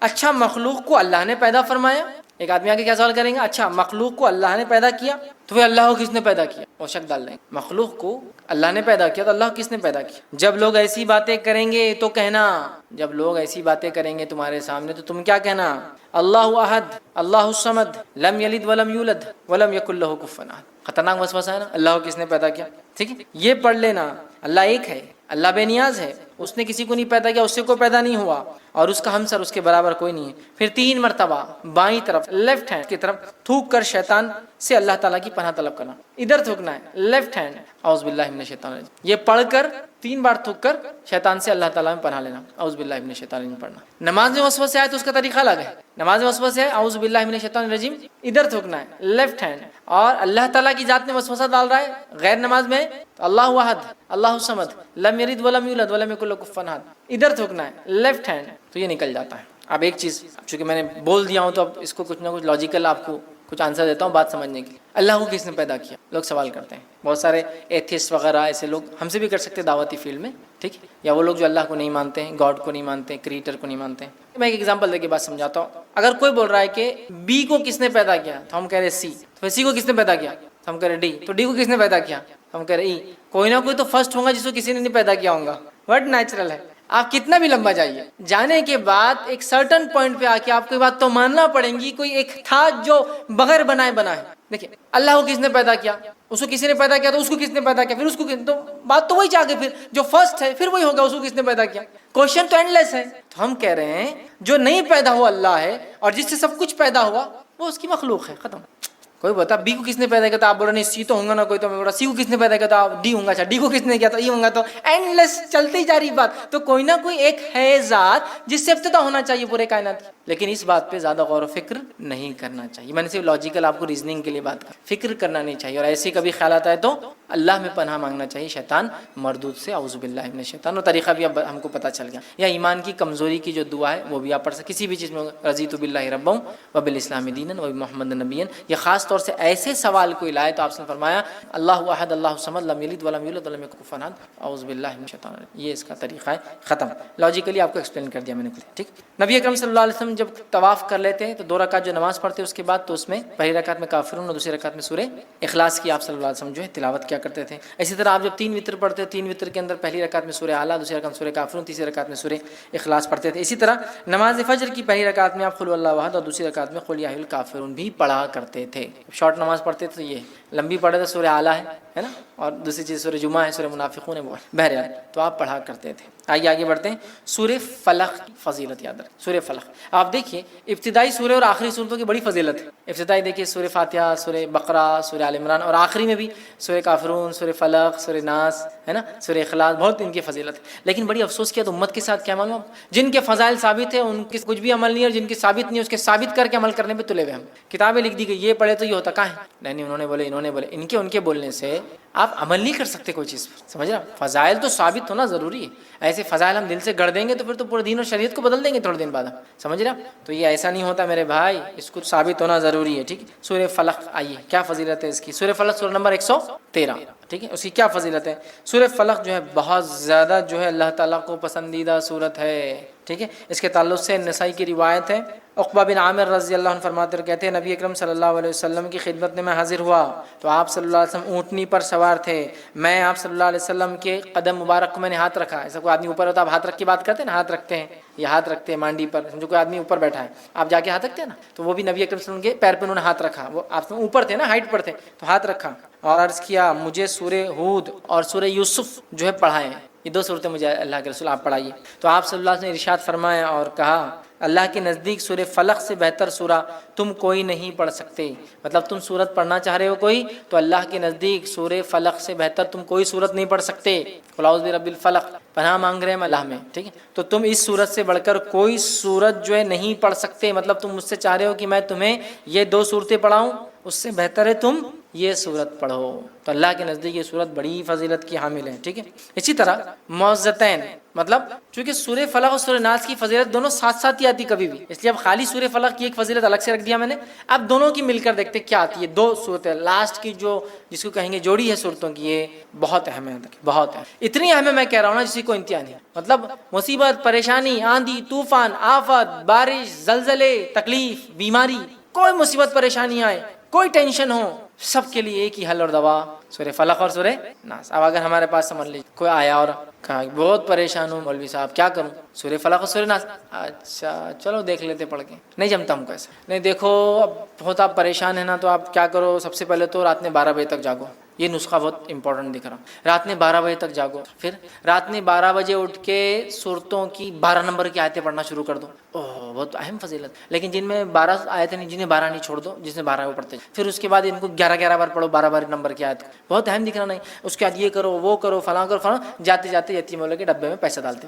اچھا مخلوق کو اللہ نے پیدا فرمایا. ایک آدمی آگے کیا سوال کریں گا، اچھا مخلوق کو اللہ نے پیدا کیا تو پھر اللہ کو کس نے پیدا کیا، وہ شک ڈال لیں گے. مخلوق کو اللہ نے پیدا کیا تو اللہ کو کس نے پیدا کیا. جب لوگ ایسی باتیں کریں گے تو کہنا، جب لوگ ایسی باتیں کریں گے تمہارے سامنے تو تم کیا کہنا، اللہ احد اللہ الصمد لم یلد ولم یولد ولم یکن لہ کفوا احد. خطرناک وسوسہ ہے نا، اللہ کو کس نے پیدا کیا. ٹھیک ہے، یہ پڑھ لینا، اللہ ایک ہے، اللہ بے نیاز ہے، اس نے کسی کو نہیں پیدا کیا، اس سے کوئی پیدا نہیں ہوا، اور اس کا ہمسر اس کے برابر کوئی نہیں ہے۔ پھر 3 مرتبہ بائیں طرف لیفٹ ہینڈ کی طرف تھوک کر شیطان سے اللہ تعالیٰ کی پناہ طلب کرنا، ادھر تھوکنا ہے لیفٹ ہینڈ، اعوذ باللہ من الشیطان الرجیم، یہ پڑھ کر 3 بار تھوک کر شیطان سے اللہ تعالیٰ میں پناہ لینا، اعوذ باللہ من الشیطان الرجیم پڑھنا۔ نماز میں وسوسے آئے تو اس کا طریقہ الگ ہے، نماز میں وسوسے آئے اعوذ باللہ من الشیطان الرجیم ادھر تھوکنا ہے لیفٹ ہینڈ، اور اللہ تعالیٰ کی ذات میں وسوسہ ڈال رہا ہے غیر نماز میں تو اللہ احد اللہ صمد لم یلد ولم یولد ولم یکن له کفوا احد ادھر تھوکنا ہے لیفٹ ہینڈ، تو یہ نکل جاتا ہے۔ اب ایک چیز چونکہ میں نے بول دیا ہوں تو اب اس کو کچھ نہ کچھ لاجیکل آپ کو کچھ آنسر دیتا ہوں بات سمجھنے کے لیے۔ اللہ کو کس نے پیدا کیا؟ لوگ سوال کرتے ہیں، بہت سارے ایتھیسٹ وغیرہ ایسے لوگ ہم سے بھی کر سکتے دعوتی فیلڈ میں، ٹھیک، یا وہ لوگ جو اللہ کو نہیں مانتے ہیں، گاڈ کو نہیں مانتے ہیں، کریٹر کو نہیں مانتے ہیں۔ میں ایک ایگزامپل دے کے بات سمجھاتا ہوں۔ اگر کوئی بول رہا ہے کہ بی کو کس نے پیدا کیا تو ہم کہہ رہے سی، تو سی کو کس نے پیدا کیا تو ہم کہہ رہے ڈی، تو ڈی کو کس نے پیدا کیا ہم کہہ رہے ای۔ کوئی نہ کوئی تو فرسٹ ہوگا جس کو کسی نے نہیں پیدا کیا ہوگا، بٹ نیچرل ہے۔ آپ کتنا بھی لمبا جائیے، جانے کے بعد ایک سرٹن پوائنٹ پہ آ کے آپ کو یہ بات تو ماننا پڑیں گی کوئی ایک تھا جو بغیر بنائے بنا ہے۔ دیکھیں اللہ کو کس نے پیدا کیا، اس کو کسی نے پیدا کیا تو اس کو کس نے پیدا کیا، پھر اس کو تو بات تو وہی چاہ کے پھر جو فرسٹ ہے پھر وہی ہوگا، اس کو کس نے پیدا کیا۔ کوشچن تو اینڈ لیس ہے۔ تو ہم کہہ رہے ہیں جو نہیں پیدا ہوا اللہ ہے، اور جس سے سب کچھ پیدا ہوا وہ اس کی مخلوق ہے، ختم۔ کوئی بتا بی کو کس نے پیدا کیا تو آپ بول رہے نہیں سی تو ہوں گا نا کوئی، تو میں بول رہا سی کو کس نے پیدا کیا تو آپ ڈی ہوں گا، اچھا ڈی کو کس نے کیا تو ای ہوں گا، تو اینڈ لیس چلتی جا رہی بات۔ تو کوئی نہ کوئی ایک ہے ذات جس سے ابتدا ہونا چاہیے پورے کائنات کی، لیکن اس بات پہ زیادہ غور و فکر نہیں کرنا چاہیے۔ میں نے صرف لاجیکل آپ کو ریزننگ کے لیے بات کر، فکر کرنا نہیں چاہیے، اور ایسے کبھی خیالات آئے تو اللہ میں پناہ مانگنا چاہیے شیطان مردود سے، اعوذ باللہ من الشیطان۔ اور طریقہ بھی اب ہم کو پتہ چل گیا، یا ایمان کی کمزوری کی جو دعا ہے وہ بھی آپ پڑھ سکتے کسی بھی چیز میں، رضیت باللہ ربا وبالاسلام دینا وبمحمد نبیا۔ یہ خاص طور سے ایسے سوال کوئی لائے تو آپ نے فرمایا اللہ احد اللہ صمد لم یلد ولم یولد ولم یکن کفوا احد اعوذ باللہ من الشیطان الرجیم۔ یہ اس کا طریقہ ہے، ختم۔ لاجیکلی آپ کو ایکسپلین کر دیا میں نے، ٹھیک۔ نبی اکرم صلی اللہ علیہ وسلم جب طواف کر لیتے ہیں تو 2 رکعت جو نماز پڑھتے اس کے بعد، تو اس میں پہلی رکعت میں کافرون اور دوسری رکعت میں سورہ اخلاص کی آپ صلی اللہ علیہ وسلم جو ہے تلاوت کیا کرتے تھے۔ اسی طرح آپ جب 3 وتر پڑھتے ہیں، 3 وتر کے اندر پہلی رکعت میں سورہ اعلیٰ، دوسری رکعت میں سورہ کافرون، تیسری رکعت میں سورہ اخلاص پڑھتے تھے۔ اسی طرح نماز فجر کی پہلی رکعت میں آپ قل اللہ احد اور دوسری رکعت میں قل یا ایھا الکافرون بھی پڑھا کرتے تھے۔ شارٹ نماز پڑھتے تھے، یہ لمبی پڑھے تو سورہ اعلیٰ ہے نا، اور دوسری چیز سورہ جمعہ ہے، سورہ منافقون ہے، وہ بہرحال تو آپ پڑھا کرتے تھے۔ آگے بڑھتے ہیں، سورہ فلق کی فضیلت یاد رکھیں۔ سورہ فلق آپ دیکھیے ابتدائی سورہ اور آخری صورتوں کی بڑی فضیلت ہے۔ ابتدائی دیکھیے سورہ فاتحہ، سورہ بقرہ، سورہ آل عمران، اور آخری میں بھی سورہ کافرون، سورہ فلق، سورہ ناس، ہے نا، سورہ اخلاص، بہت ان کی فضیلت ہے۔ لیکن بڑی افسوس کیا تو امت کے ساتھ کیا معلوم، جن کے فضائل ثابت ہیں ان کے کچھ بھی عمل نہیں ہے، اور جن کے ثابت نہیں ہے اس کے ثابت کر کے عمل کرنے پہ تلے ہوئے ہم۔ کتابیں لکھ دی گئی یہ پڑھے تو یہ ہوتا، کہاں ہے؟ نہیں انہوں نے بولے، انہوں نے بولے، ان کے بولنے سے آپ عمل نہیں کر سکتے کوئی چیز پر، سمجھ رہے؟ فضائل تو ثابت ہونا ضروری ہے، ایسے فضائل ہم دل سے گڑھ دیں گے تو پھر تو پورے دین اور شریعت کو بدل دیں گے تھوڑے دن بعد ہم، سمجھ رہے؟ تو یہ ایسا نہیں ہوتا میرے بھائی، اس کو ثابت ہونا ضروری ہے، ٹھیک۔ سورہ فلق آئیے کیا فضیلت ہے اس کی۔ سورہ فلق سورہ نمبر 113، ٹھیک ہے، اس کی کیا فضیلت ہے۔ سورہ فلق جو ہے بہت زیادہ جو ہے اللہ تعالیٰ کو پسندیدہ سورت ہے، ٹھیک ہے۔ اس کے تعلق سے نسائی کی روایت ہے، عقبہ بن عامر رضی اللہ عنہ فرماتے اور کہتے ہیں نبی اکرم صلی اللہ علیہ وسلم کی خدمت میں حاضر ہوا تو آپ صلی اللہ علیہ وسلم اونٹنی پر سوار تھے، میں آپ صلی اللہ علیہ وسلم کے قدم مبارک کو میں نے ہاتھ رکھا، ایسا کوئی آدمی اوپر ہوتا ہے آپ ہاتھ رکھ کے بات کرتے ہیں نا، ہاتھ رکھتے ہیں، یہ ہاتھ رکھتے ہیں مانڈی پر، سمجھو کوئی آدمی اوپر بیٹھا ہے آپ جا کے ہاتھ رکھتے ہیں نا، تو وہ بھی نبی اکرم صلی اللہ علیہ وسلم کے پیر پہ انہوں نے ہاتھ رکھا، وہ آپ اوپر تھے نا، ہائٹ پر تھے، تو ہاتھ رکھا اور عرض کیا مجھے سورہ ہود اور سورہ یوسف جو ہے پڑھائیں، یہ 2 سورتیں مجھے اللہ کے رسول آپ پڑھائیے۔ تو آپ صلی اللہ علیہ وسلم نے ارشاد فرمایا اور کہا اللہ کے نزدیک سورہ فلق سے بہتر سورہ تم کوئی نہیں پڑھ سکتے، مطلب تم سورت پڑھنا چاہ رہے ہو کوئی تو اللہ کے نزدیک سورہ فلق سے بہتر تم کوئی سورت نہیں پڑھ سکتے۔ قل اعوذ برب الفلق، پناہ مانگ رہے ہیں اللہ میں، ٹھیک ہے، تو تم اس سورت سے بڑھ کر کوئی سورت جو ہے نہیں پڑھ سکتے، مطلب تم مجھ سے چاہ رہے ہو کہ میں تمہیں یہ 2 سورتیں پڑھاؤں، اس سے بہتر ہے تم یہ سورت پڑھو، تو اللہ کے نزدیک یہ سورت بڑی فضیلت کی حامل ہے، ٹھیک ہے۔ اسی طرح معوذتین، مطلب چونکہ سورہ فلق اور سورہ ناس کی فضیلت دونوں ساتھ ساتھ ہی آتی کبھی بھی، اس لیے اب خالی سورہ فلق کی ایک فضیلت الگ سے رکھ دیا میں نے، اب دونوں کی مل کر دیکھتے کیا آتی ہے۔ 2 صورتیں لاسٹ کی جو جس کو کہیں گے جوڑی ہے صورتوں کی، یہ بہت اہم ہے، بہت اہم، اتنی اہم ہے میں کہہ رہا ہوں نا جس کو انتہا نہیں، مطلب مصیبت، پریشانی، آندھی طوفان، آفت، بارش، زلزلے، تکلیف، بیماری، کوئی مصیبت پریشانی آئے، کوئی ٹینشن ہو، سب کے لیے ایک ہی حل اور دوا سورہ فلق اور سورہ ناس۔ اب اگر ہمارے پاس سمجھ لیجیے کوئی آیا اور کہا بہت پریشان ہوں مولوی صاحب کیا کروں، سورہ فلق اور سورہ ناس، اچھا چلو دیکھ لیتے پڑھ کے، نہیں جمتا ہم کو ایسا، نہیں دیکھو اب بہت آپ پریشان ہیں نا تو آپ کیا کرو، سب سے پہلے تو رات میں 12 بجے تک جاگو، یہ نسخہ بہت امپورٹنٹ دکھ رہا. رات میں 12 بجے تک جاگو, پھر رات میں 12 بجے اٹھ کے سورتوں کی 12 نمبر کی آیتیں پڑھنا شروع کر دو. اوہ بہت اہم فضیلت. لیکن جن میں 12 آیتیں نہیں, جنہیں 12 نہیں, چھوڑ دو. جس میں 12 وہ پڑھتے, پھر اس کے بعد ان کو 11 بار پڑھو 12 نمبر کی آیت کو. بہت اہم دکھ رہا. نہیں اس کے بعد یہ کرو وہ کرو فلاں کرو فلاں, جاتے جاتے یتیم والے کے ڈبے میں پیسہ ڈالتے.